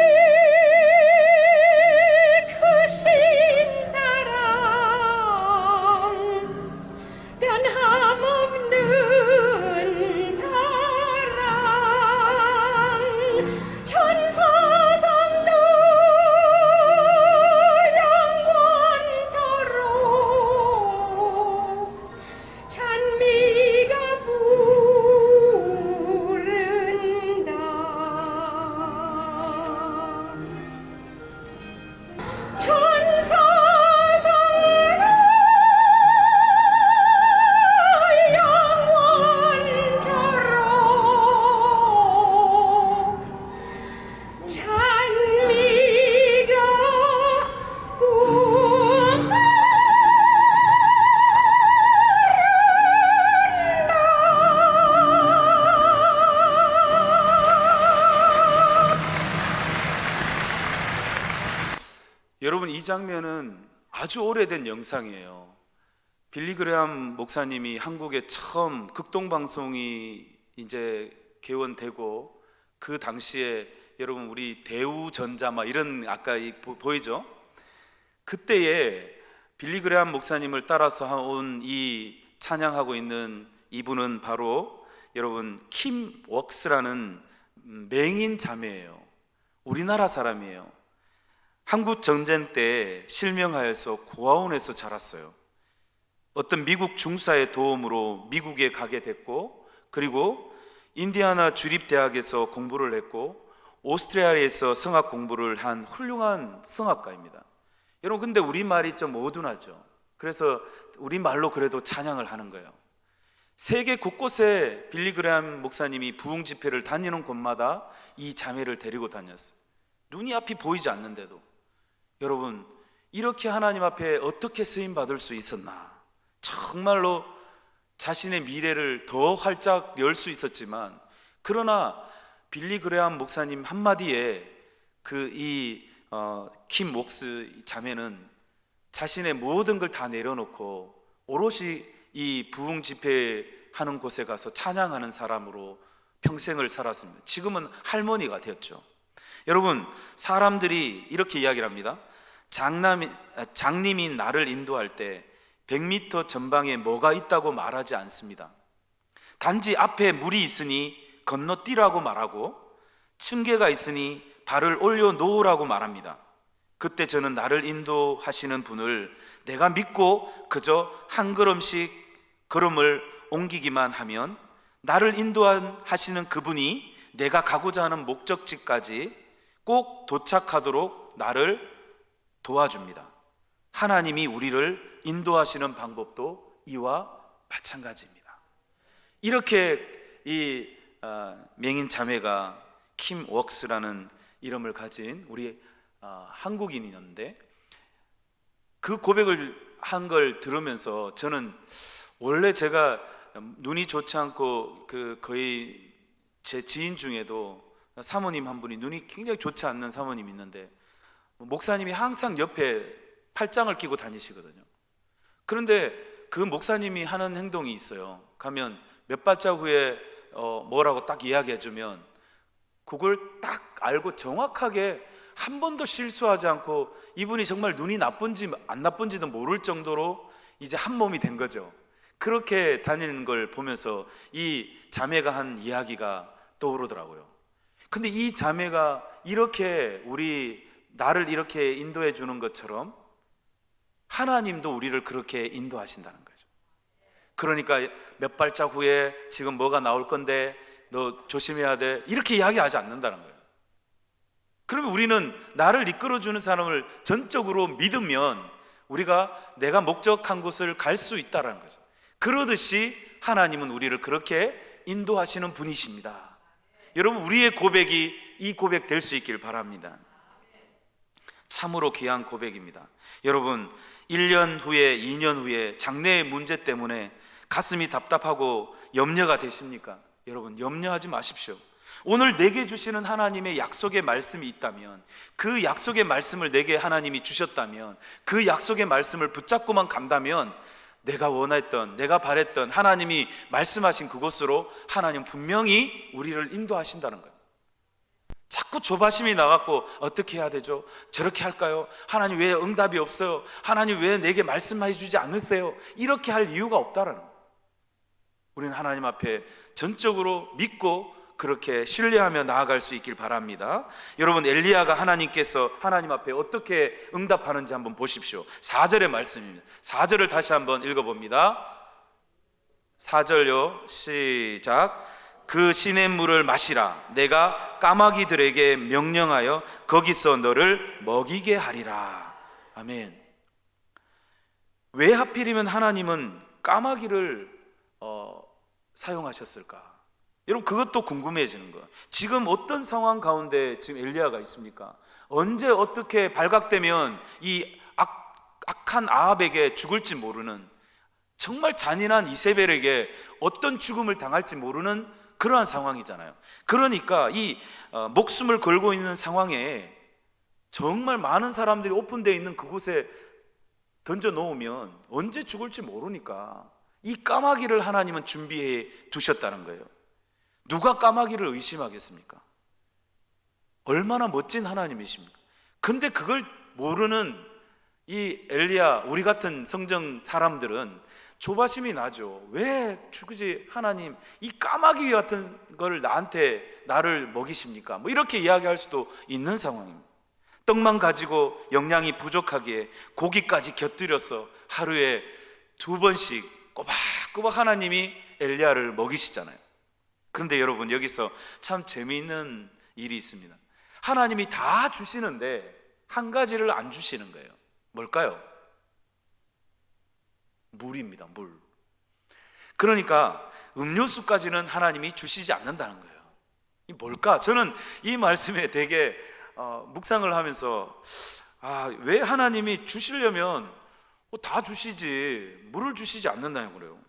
크신 사랑 변함없는 사랑 천사상도 영원토록 찬미가 부른다. 천사상을 영원토록 찬미가 여러분 이 장면은 아주 오래된 영상이에요. 빌리 그레함 목사님이 한국에 처음 극동방송이 이제 개원되고 그 당시에 여러분 우리 대우전자 이런 아까 보이죠? 그때에 빌리 그레함 목사님을 따라서 온 이 찬양하고 있는 이분은 바로 여러분 킴 웍스라는 맹인 자매예요. 우리나라 사람이에요. 한국 전쟁 때 실명하여서 고아원에서 자랐어요. 어떤 미국 중사의 도움으로 미국에 가게 됐고 그리고 인디아나 주립대학에서 공부를 했고 오스트리아에서 성악 공부를 한 훌륭한 성악가입니다. 여러분 근데 우리말이 좀 어둔하죠. 그래서 우리말로 그래도 찬양을 하는 거예요. 세계 곳곳에 빌리 그레함 목사님이 부흥 집회를 다니는 곳마다 이 자매를 데리고 다녔어요. 눈이 앞이 보이지 않는데도. 여러분 이렇게 하나님 앞에 어떻게 쓰임 받을 수 있었나? 정말로 자신의 미래를 더 활짝 열 수 있었지만 그러나 빌리 그레함 목사님 한마디에 킴 웍스 자매는 자신의 모든 걸 다 내려놓고 오롯이 이 부흥 집회하는 곳에 가서 찬양하는 사람으로 평생을 살았습니다. 지금은 할머니가 되었죠. 여러분 사람들이 이렇게 이야기를 합니다. 장님이 나를 인도할 때 100m 전방에 뭐가 있다고 말하지 않습니다. 단지 앞에 물이 있으니 건너뛰라고 말하고 층계가 있으니 발을 올려놓으라고 말합니다. 그때 저는 나를 인도하시는 분을 내가 믿고 그저 한 걸음씩 걸음을 옮기기만 하면 나를 인도하시는 그분이 내가 가고자 하는 목적지까지 꼭 도착하도록 나를 도와줍니다. 하나님이 우리를 인도하시는 방법도 이와 마찬가지입니다. 이렇게 이 맹인 자매가 킴 웍스라는 이름을 가진 우리 한국인이었는데, 그 고백을 한 걸 들으면서 저는 원래 제가 눈이 좋지 않고 거의 제 지인 중에도 사모님 한 분이 눈이 굉장히 좋지 않는 사모님이 있는데 목사님이 항상 옆에 팔짱을 끼고 다니시거든요. 그런데 그 목사님이 하는 행동이 있어요. 가면 몇 발짝 후에 뭐라고 딱 이야기해주면 그걸 딱 알고 정확하게 한 번도 실수하지 않고, 이분이 정말 눈이 나쁜지 안 나쁜지도 모를 정도로 이제 한 몸이 된 거죠. 그렇게 다니는 걸 보면서 이 자매가 한 이야기가 떠오르더라고요. 근데 이 자매가 이렇게 나를 이렇게 인도해 주는 것처럼 하나님도 우리를 그렇게 인도하신다는 거죠. 그러니까 몇 발짝 후에 지금 뭐가 나올 건데 너 조심해야 돼, 이렇게 이야기하지 않는다는 거예요. 그러면 우리는 나를 이끌어주는 사람을 전적으로 믿으면 우리가 내가 목적한 곳을 갈 수 있다는 거죠. 그러듯이 하나님은 우리를 그렇게 인도하시는 분이십니다. 여러분, 우리의 고백이 이 고백 될 수 있길 바랍니다. 참으로 귀한 고백입니다. 여러분, 1년 후에 2년 후에 장래의 문제 때문에 가슴이 답답하고 염려가 되십니까? 여러분, 염려하지 마십시오. 오늘 내게 주시는 하나님의 약속의 말씀이 있다면, 그 약속의 말씀을 내게 하나님이 주셨다면, 그 약속의 말씀을 붙잡고만 간다면 내가 원했던, 내가 바랬던 하나님이 말씀하신 그곳으로 하나님 분명히 우리를 인도하신다는 거예요. 자꾸 조바심이 나갖고 어떻게 해야 되죠? 저렇게 할까요? 하나님 왜 응답이 없어요? 하나님 왜 내게 말씀해 주지 않으세요? 이렇게 할 이유가 없다라는 거예요. 우리는 하나님 앞에 전적으로 믿고 그렇게 신뢰하며 나아갈 수 있길 바랍니다. 여러분, 엘리야가 하나님께서 하나님 앞에 어떻게 응답하는지 한번 보십시오. 4절의 말씀입니다. 4절을 다시 한번 읽어봅니다. 4절요, 시작. 그 시냇물을 마시라. 내가 까마귀들에게 명령하여 거기서 너를 먹이게 하리라. 아멘. 왜 하필이면 하나님은 까마귀를 사용하셨을까? 여러분, 그것도 궁금해지는 거예요. 지금 어떤 상황 가운데 지금 엘리야가 있습니까? 언제 어떻게 발각되면 이 악한 아합에게 죽을지 모르는, 정말 잔인한 이세벨에게 어떤 죽음을 당할지 모르는 그러한 상황이잖아요. 그러니까 이 목숨을 걸고 있는 상황에 정말 많은 사람들이 오픈되어 있는 그곳에 던져 놓으면 언제 죽을지 모르니까 이 까마귀를 하나님은 준비해 두셨다는 거예요. 누가 까마귀를 의심하겠습니까? 얼마나 멋진 하나님이십니까? 근데 그걸 모르는 이 엘리야, 우리 같은 성정 사람들은 조바심이 나죠. 왜 굳이 하나님 이 까마귀 같은 걸 나를 먹이십니까? 뭐 이렇게 이야기할 수도 있는 상황입니다. 떡만 가지고 영양이 부족하기에 고기까지 곁들여서 하루에 2번씩 꼬박꼬박 하나님이 엘리야를 먹이시잖아요. 그런데 여러분, 여기서 참 재미있는 일이 있습니다. 하나님이 다 주시는데 한 가지를 안 주시는 거예요. 뭘까요? 물입니다. 물. 그러니까 음료수까지는 하나님이 주시지 않는다는 거예요. 이 뭘까? 저는 이 말씀에 되게 묵상을 하면서 왜 하나님이 주시려면 다 주시지 물을 주시지 않는다는 거예요.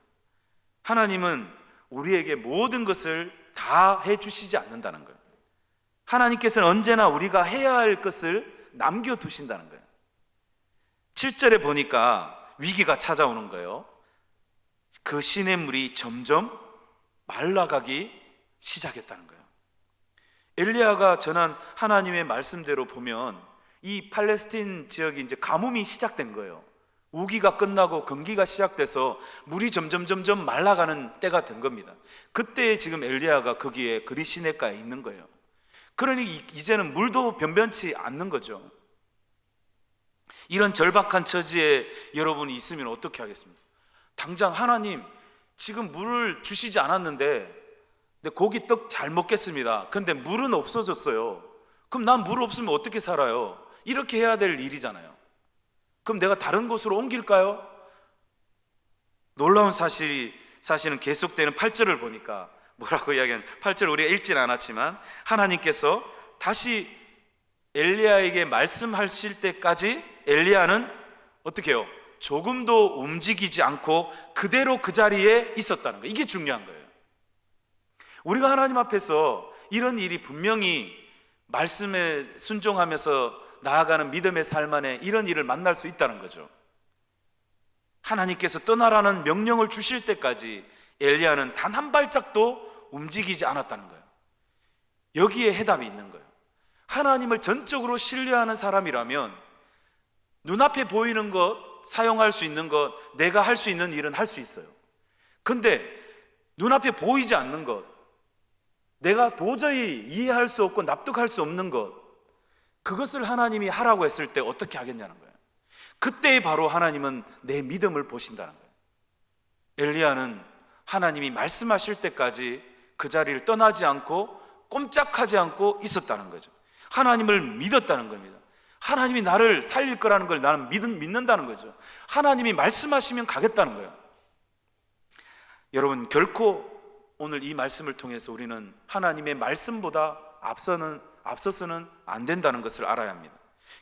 하나님은 우리에게 모든 것을 다 해주시지 않는다는 거예요. 하나님께서는 언제나 우리가 해야 할 것을 남겨두신다는 거예요. 7절에 보니까 위기가 찾아오는 거예요. 그 시냇물이 점점 말라가기 시작했다는 거예요. 엘리야가 전한 하나님의 말씀대로 보면 이 팔레스틴 지역이 이제 가뭄이 시작된 거예요. 우기가 끝나고 건기가 시작돼서 물이 점점 말라가는 때가 된 겁니다. 그때 지금 엘리야가 거기에 그리 시냇가에 있는 거예요. 그러니 이제는 물도 변변치 않는 거죠. 이런 절박한 처지에 여러분이 있으면 어떻게 하겠습니까? 당장 하나님 지금 물을 주시지 않았는데 고기 떡 잘 먹겠습니다. 근데 물은 없어졌어요. 그럼 난 물 없으면 어떻게 살아요? 이렇게 해야 될 일이잖아요. 그럼 내가 다른 곳으로 옮길까요? 놀라운 사실은 계속되는 8절을 보니까 뭐라고 이야기하는 8절 우리가 읽지는 않았지만 하나님께서 다시 엘리야에게 말씀하실 때까지 엘리야는 어떻게 해요? 조금도 움직이지 않고 그대로 그 자리에 있었다는 거예요. 이게 중요한 거예요. 우리가 하나님 앞에서 이런 일이 분명히 말씀에 순종하면서 나아가는 믿음의 삶 안에 이런 일을 만날 수 있다는 거죠. 하나님께서 떠나라는 명령을 주실 때까지 엘리야는 단 한 발짝도 움직이지 않았다는 거예요. 여기에 해답이 있는 거예요. 하나님을 전적으로 신뢰하는 사람이라면 눈앞에 보이는 것, 사용할 수 있는 것, 내가 할 수 있는 일은 할 수 있어요. 근데 눈앞에 보이지 않는 것, 내가 도저히 이해할 수 없고 납득할 수 없는 것, 그것을 하나님이 하라고 했을 때 어떻게 하겠냐는 거예요. 그때 바로 하나님은 내 믿음을 보신다는 거예요. 엘리야는 하나님이 말씀하실 때까지 그 자리를 떠나지 않고 꼼짝하지 않고 있었다는 거죠. 하나님을 믿었다는 겁니다. 하나님이 나를 살릴 거라는 걸 나는 믿는다는 거죠. 하나님이 말씀하시면 가겠다는 거예요. 여러분, 결코 오늘 이 말씀을 통해서 우리는 하나님의 말씀보다 앞서서는 안 된다는 것을 알아야 합니다.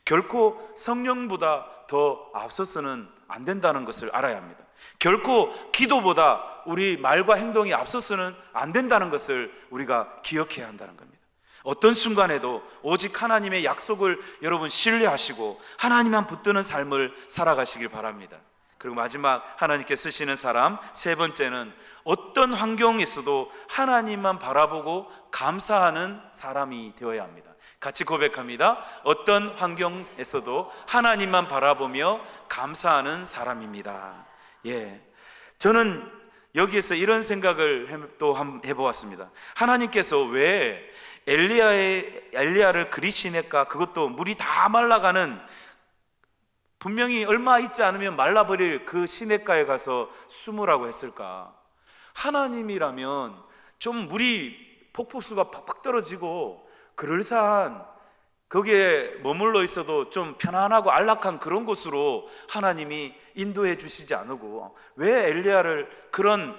결코 성령보다 더 앞서서는 안 된다는 것을 알아야 합니다. 결코 기도보다 우리 말과 행동이 앞서서는 안 된다는 것을 우리가 기억해야 한다는 겁니다. 어떤 순간에도 오직 하나님의 약속을 여러분 신뢰하시고 하나님만 붙드는 삶을 살아가시길 바랍니다. 그리고 마지막 하나님께 쓰시는 사람 세 번째는 어떤 환경에서도 하나님만 바라보고 감사하는 사람이 되어야 합니다. 같이 고백합니다. 어떤 환경에서도 하나님만 바라보며 감사하는 사람입니다. 저는 여기에서 이런 생각을 또 한번 해보았습니다. 하나님께서 왜 엘리야를 그리시네까, 그것도 물이 다 말라가는, 분명히 얼마 있지 않으면 말라버릴 그 시냇가에 가서 숨으라고 했을까? 하나님이라면 좀 물이 폭포수가 팍팍 떨어지고 그럴싸한, 거기에 머물러 있어도 좀 편안하고 안락한 그런 곳으로 하나님이 인도해 주시지 않고 왜 엘리야를 그런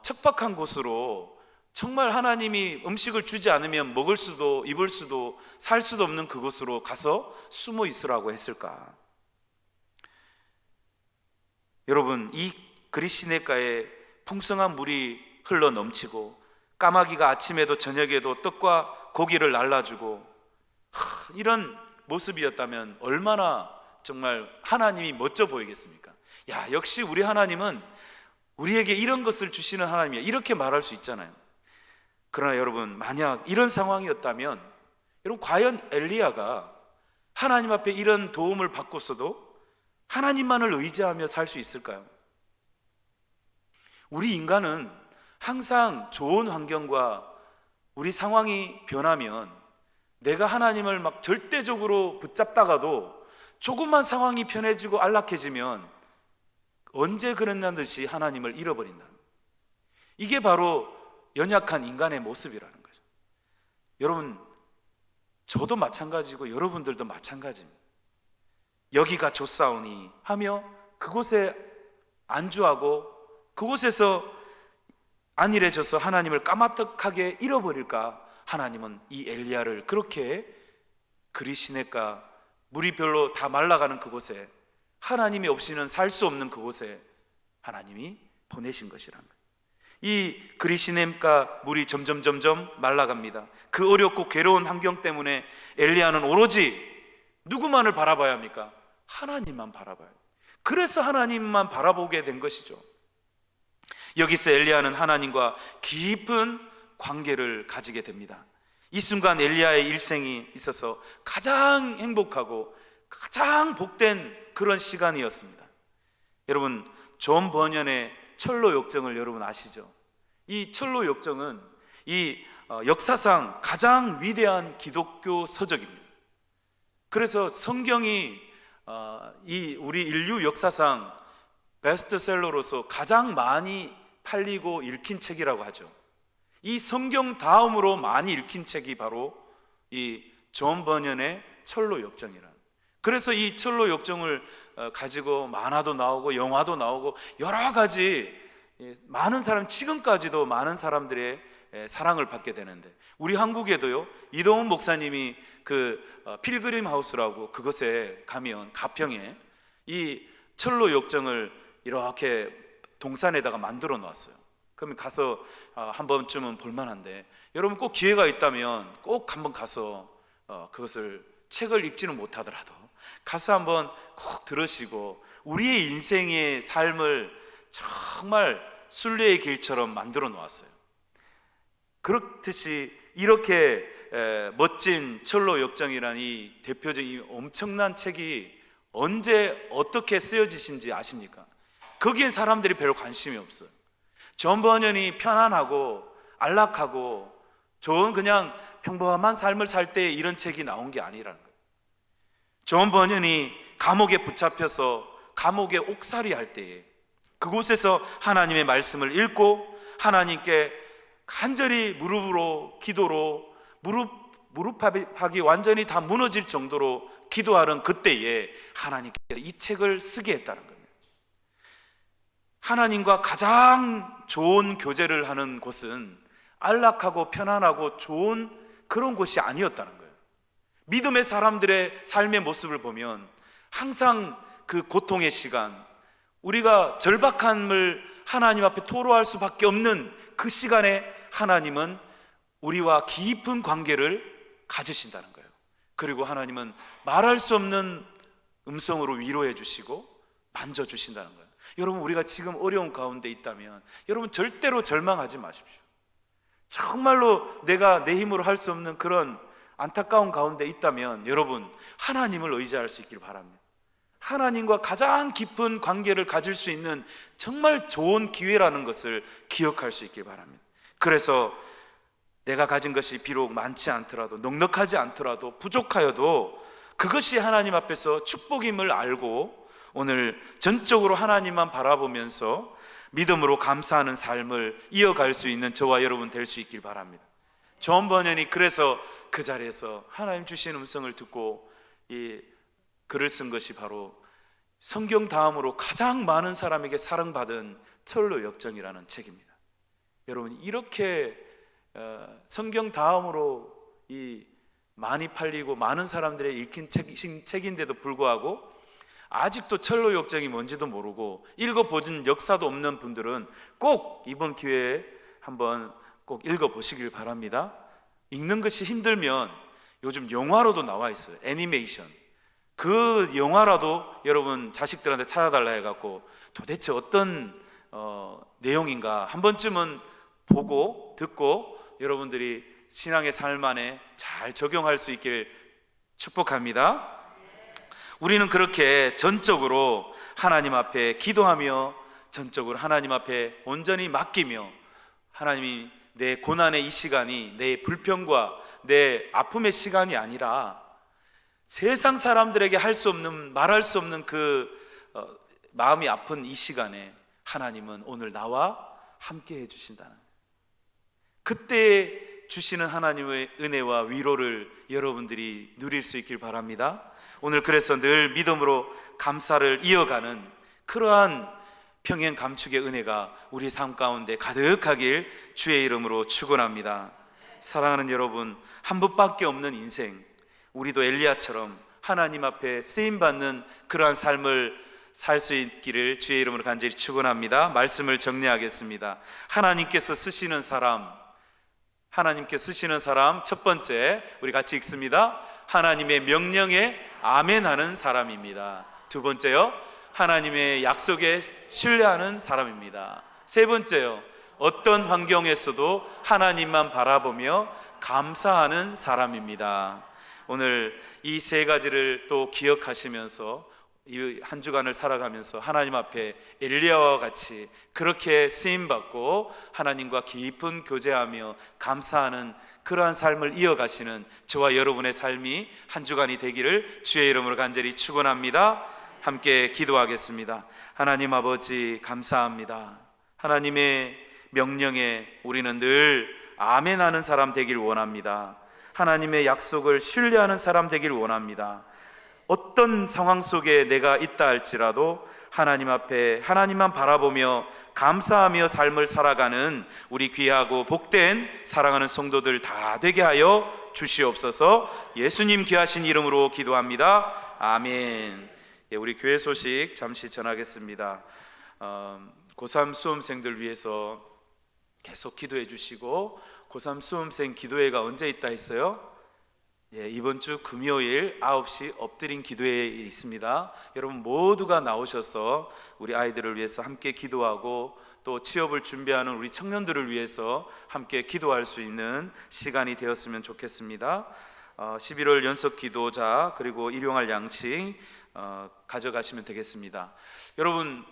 척박한 곳으로, 정말 하나님이 음식을 주지 않으면 먹을 수도 입을 수도 살 수도 없는 그곳으로 가서 숨어 있으라고 했을까? 여러분, 이 그리시네가에 풍성한 물이 흘러 넘치고 까마귀가 아침에도 저녁에도 떡과 고기를 날라주고 이런 모습이었다면 얼마나 정말 하나님이 멋져 보이겠습니까? 역시 우리 하나님은 우리에게 이런 것을 주시는 하나님이야, 이렇게 말할 수 있잖아요. 그러나 여러분, 만약 이런 상황이었다면 여러분, 과연 엘리야가 하나님 앞에 이런 도움을 받고서도 하나님만을 의지하며 살 수 있을까요? 우리 인간은 항상 좋은 환경과 우리 상황이 변하면 내가 하나님을 막 절대적으로 붙잡다가도 조금만 상황이 편해지고 안락해지면 언제 그랬냐는 듯이 하나님을 잃어버린다. 이게 바로 연약한 인간의 모습이라는 거죠. 여러분, 저도 마찬가지고 여러분들도 마찬가지입니다. 여기가 좋사오니 하며 그곳에 안주하고 그곳에서 안일해져서 하나님을 까마득하게 잃어버릴까? 하나님은 이 엘리야를 그렇게 그리시네가 물이 별로 다 말라가는 그곳에, 하나님이 없이는 살 수 없는 그곳에 하나님이 보내신 것이란 거예요. 이 그리시네가 물이 점점 말라갑니다. 그 어렵고 괴로운 환경 때문에 엘리야는 오로지 누구만을 바라봐야 합니까? 하나님만 바라봐요. 그래서 하나님만 바라보게 된 것이죠. 여기서 엘리야는 하나님과 깊은 관계를 가지게 됩니다. 이 순간 엘리야의 일생이 있어서 가장 행복하고 가장 복된 그런 시간이었습니다. 여러분, 존 버년의 철로 역정을 여러분 아시죠? 이 철로 역정은 이 역사상 가장 위대한 기독교 서적입니다. 그래서 성경이 이 우리 인류 역사상 베스트셀러로서 가장 많이 팔리고 읽힌 책이라고 하죠. 이 성경 다음으로 많이 읽힌 책이 바로 이 존 버년의 철로 역정이라는. 그래서 이 철로 역정을 가지고 만화도 나오고 영화도 나오고 여러 가지 많은 사람, 지금까지도 많은 사람들의 사랑을 받게 되는데, 우리 한국에도요 이동훈 목사님이 그 필그림 하우스라고 그것에 가면 가평에 이 철로 역정을 이렇게 동산에다가 만들어 놨어요. 그러면 가서 한 번쯤은 볼만한데, 여러분 꼭 기회가 있다면 꼭 한번 가서 그것을 책을 읽지는 못하더라도 가서 한번 꼭 들으시고 우리의 인생의 삶을 정말 순례의 길처럼 만들어 놓았어요. 그렇듯이 이렇게 멋진 철로 역정이라는 이 대표적인 엄청난 책이 언제 어떻게 쓰여지신지 아십니까? 거기엔 사람들이 별로 관심이 없어요. 존 버년이 편안하고 안락하고 좋은 그냥 평범한 삶을 살 때 이런 책이 나온 게 아니라는 거예요. 존 버년이 감옥에 붙잡혀서 감옥에 옥살이 할 때에 그곳에서 하나님의 말씀을 읽고 하나님께 간절히 무릎으로 기도로 무릎팍이 완전히 다 무너질 정도로 기도하는 그때에 하나님께서 이 책을 쓰게 했다는 겁니다. 하나님과 가장 좋은 교제를 하는 곳은 안락하고 편안하고 좋은 그런 곳이 아니었다는 거예요. 믿음의 사람들의 삶의 모습을 보면 항상 그 고통의 시간, 우리가 절박함을 하나님 앞에 토로할 수밖에 없는 그 시간에 하나님은 우리와 깊은 관계를 가지신다는 거예요. 그리고 하나님은 말할 수 없는 음성으로 위로해 주시고 만져주신다는 거예요. 여러분, 우리가 지금 어려운 가운데 있다면 여러분 절대로 절망하지 마십시오. 정말로 내가 내 힘으로 할 수 없는 그런 안타까운 가운데 있다면 여러분 하나님을 의지할 수 있길 바랍니다. 하나님과 가장 깊은 관계를 가질 수 있는 정말 좋은 기회라는 것을 기억할 수 있길 바랍니다. 그래서 내가 가진 것이 비록 많지 않더라도, 넉넉하지 않더라도, 부족하여도 그것이 하나님 앞에서 축복임을 알고 오늘 전적으로 하나님만 바라보면서 믿음으로 감사하는 삶을 이어갈 수 있는 저와 여러분 될 수 있길 바랍니다. 존 버년이 그래서 그 자리에서 하나님 주신 음성을 듣고 이 글을 쓴 것이 바로 성경 다음으로 가장 많은 사람에게 사랑받은 철로 역정이라는 책입니다. 여러분, 이렇게 성경 다음으로 이 많이 팔리고 많은 사람들의 읽힌 책인데도 불구하고 아직도 철로 역정이 뭔지도 모르고 읽어보진 역사도 없는 분들은 꼭 이번 기회에 한번 꼭 읽어보시길 바랍니다. 읽는 것이 힘들면 요즘 영화로도 나와 있어요. 애니메이션. 그 영화라도 여러분 자식들한테 찾아달라 해갖고 도대체 어떤 내용인가 한 번쯤은 보고 듣고 여러분들이 신앙의 삶 안에 잘 적용할 수 있길 축복합니다. 우리는 그렇게 전적으로 하나님 앞에 기도하며 전적으로 하나님 앞에 온전히 맡기며, 하나님이 내 고난의 이 시간이 내 불평과 내 아픔의 시간이 아니라 세상 사람들에게 할 수 없는, 말할 수 없는 그 마음이 아픈 이 시간에 하나님은 오늘 나와 함께 해주신다는, 그때 주시는 하나님의 은혜와 위로를 여러분들이 누릴 수 있길 바랍니다. 오늘 그래서 늘 믿음으로 감사를 이어가는 그러한 평행 감축의 은혜가 우리 삶 가운데 가득하길 주의 이름으로 축원합니다. 사랑하는 여러분, 한 번밖에 없는 인생, 우리도 엘리야처럼 하나님 앞에 쓰임받는 그러한 삶을 살 수 있기를 주의 이름으로 간절히 축원합니다. 말씀을 정리하겠습니다. 하나님께서 쓰시는 사람, 첫 번째 우리 같이 읽습니다. 하나님의 명령에 아멘하는 사람입니다. 두 번째요, 하나님의 약속에 신뢰하는 사람입니다. 세 번째요, 어떤 환경에서도 하나님만 바라보며 감사하는 사람입니다. 오늘 이 세 가지를 또 기억하시면서 이 한 주간을 살아가면서 하나님 앞에 엘리야와 같이 그렇게 쓰임 받고 하나님과 깊은 교제하며 감사하는 그러한 삶을 이어가시는 저와 여러분의 삶이 한 주간이 되기를 주의 이름으로 간절히 축원합니다. 함께 기도하겠습니다. 하나님 아버지 감사합니다. 하나님의 명령에 우리는 늘 아멘하는 사람 되길 원합니다. 하나님의 약속을 신뢰하는 사람 되길 원합니다. 어떤 상황 속에 내가 있다 할지라도 하나님 앞에 하나님만 바라보며 감사하며 삶을 살아가는 우리 귀하고 복된 사랑하는 성도들 다 되게 하여 주시옵소서. 예수님 귀하신 이름으로 기도합니다. 아멘. 우리 교회 소식 잠시 전하겠습니다. 고3 수험생들 위해서 계속 기도해 주시고, 고3 수험생 기도회가 언제 있다 했어요? 이번 주 금요일 9시 엎드린 기도회에 있습니다. 여러분 모두가 나오셔서 우리 아이들을 위해서 함께 기도하고 또 취업을 준비하는 우리 청년들을 위해서 함께 기도할 수 있는 시간이 되었으면 좋겠습니다. 11월 연속 기도자 그리고 일용할 양식 가져가시면 되겠습니다. 여러분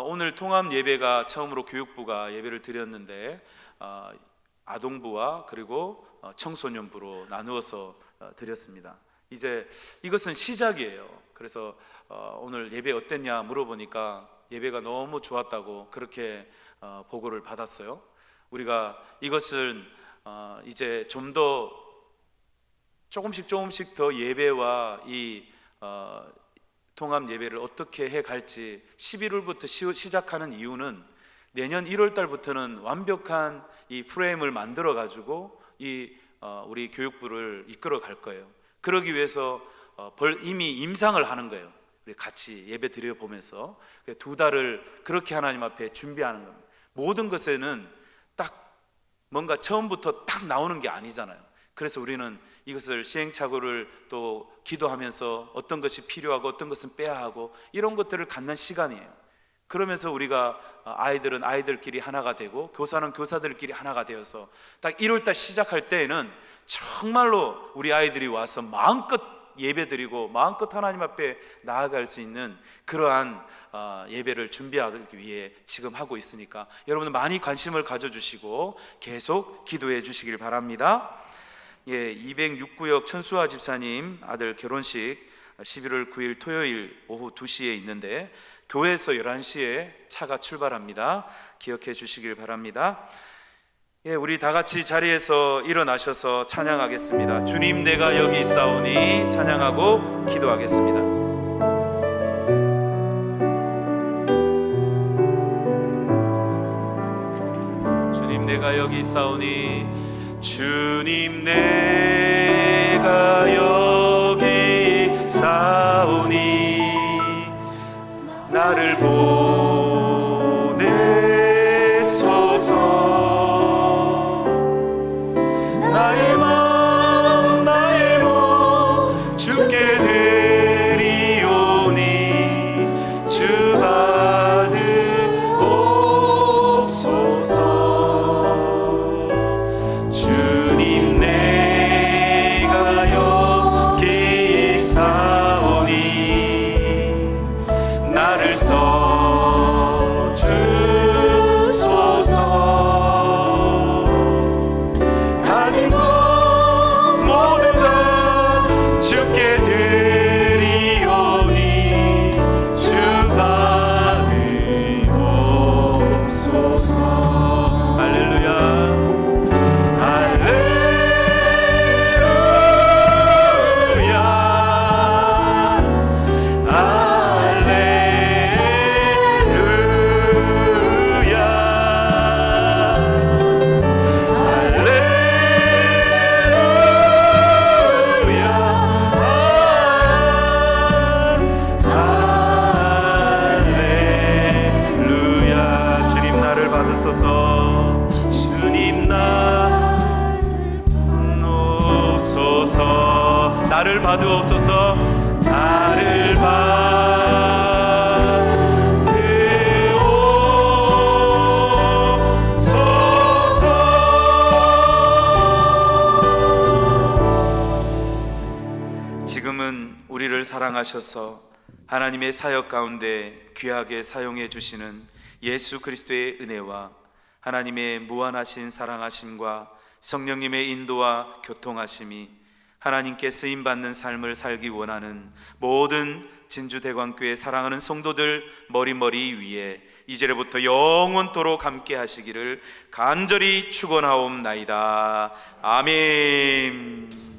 오늘 통합 예배가 처음으로 교육부가 예배를 드렸는데 아동부와 그리고 청소년부로 나누어서 드렸습니다. 이제 이것은 시작이에요. 그래서 오늘 예배 어땠냐 물어보니까 예배가 너무 좋았다고 그렇게 보고를 받았어요. 우리가 이것을 이제 좀 더 조금씩 더 예배와 이 통합 예배를 어떻게 해 갈지 11월부터 시작하는 이유는 내년 1월 달부터는 완벽한 이 프레임을 만들어 가지고 우리 교육부를 이끌어 갈 거예요. 그러기 위해서 이미 임상을 하는 거예요. 우리 같이 예배 드려 보면서 2달을 그렇게 하나님 앞에 준비하는 겁니다. 모든 것에는 딱 뭔가 처음부터 딱 나오는 게 아니잖아요. 그래서 우리는 이것을 시행착오를 또 기도하면서 어떤 것이 필요하고 어떤 것은 빼야 하고 이런 것들을 갖는 시간이에요. 그러면서 우리가 아이들은 아이들끼리 하나가 되고 교사는 교사들끼리 하나가 되어서 딱 1월달 시작할 때에는 정말로 우리 아이들이 와서 마음껏 예배드리고 마음껏 하나님 앞에 나아갈 수 있는 그러한 예배를 준비하기 위해 지금 하고 있으니까 여러분은 많이 관심을 가져주시고 계속 기도해 주시길 바랍니다. 206구역 천수아 집사님 아들 결혼식 11월 9일 토요일 오후 2시에 있는데 교회에서 11시에 차가 출발합니다. 기억해 주시길 바랍니다. 우리 다 같이 자리에서 일어나셔서 찬양하겠습니다. 주님 내가 여기 있사오니 찬양하고 기도하겠습니다. 주님 내가 여기 있사오니 주님 내가 여기 있사오니 나를 보내소서. 나의 마음 나의 몸 주께 드리오니 주 받으옵소서. 주님 내가 여기 있사오니 나를 써주소서. 가진 것 모두 다 주께 드리오니 주 받으옵소서. 할렐루야 나를 받으옵소서. 나를 받으옵소서. 지금은 우리를 사랑하셔서 하나님의 사역 가운데 귀하게 사용해 주시는 예수 그리스도의 은혜와 하나님의 무한하신 사랑하심과 성령님의 인도와 교통하심이 하나님께 쓰임받는 삶을 살기 원하는 모든 진주대광교회 사랑하는 성도들 머리머리 위에 이제부터 영원토록 함께 하시기를 간절히 축원하옵나이다. 아멘.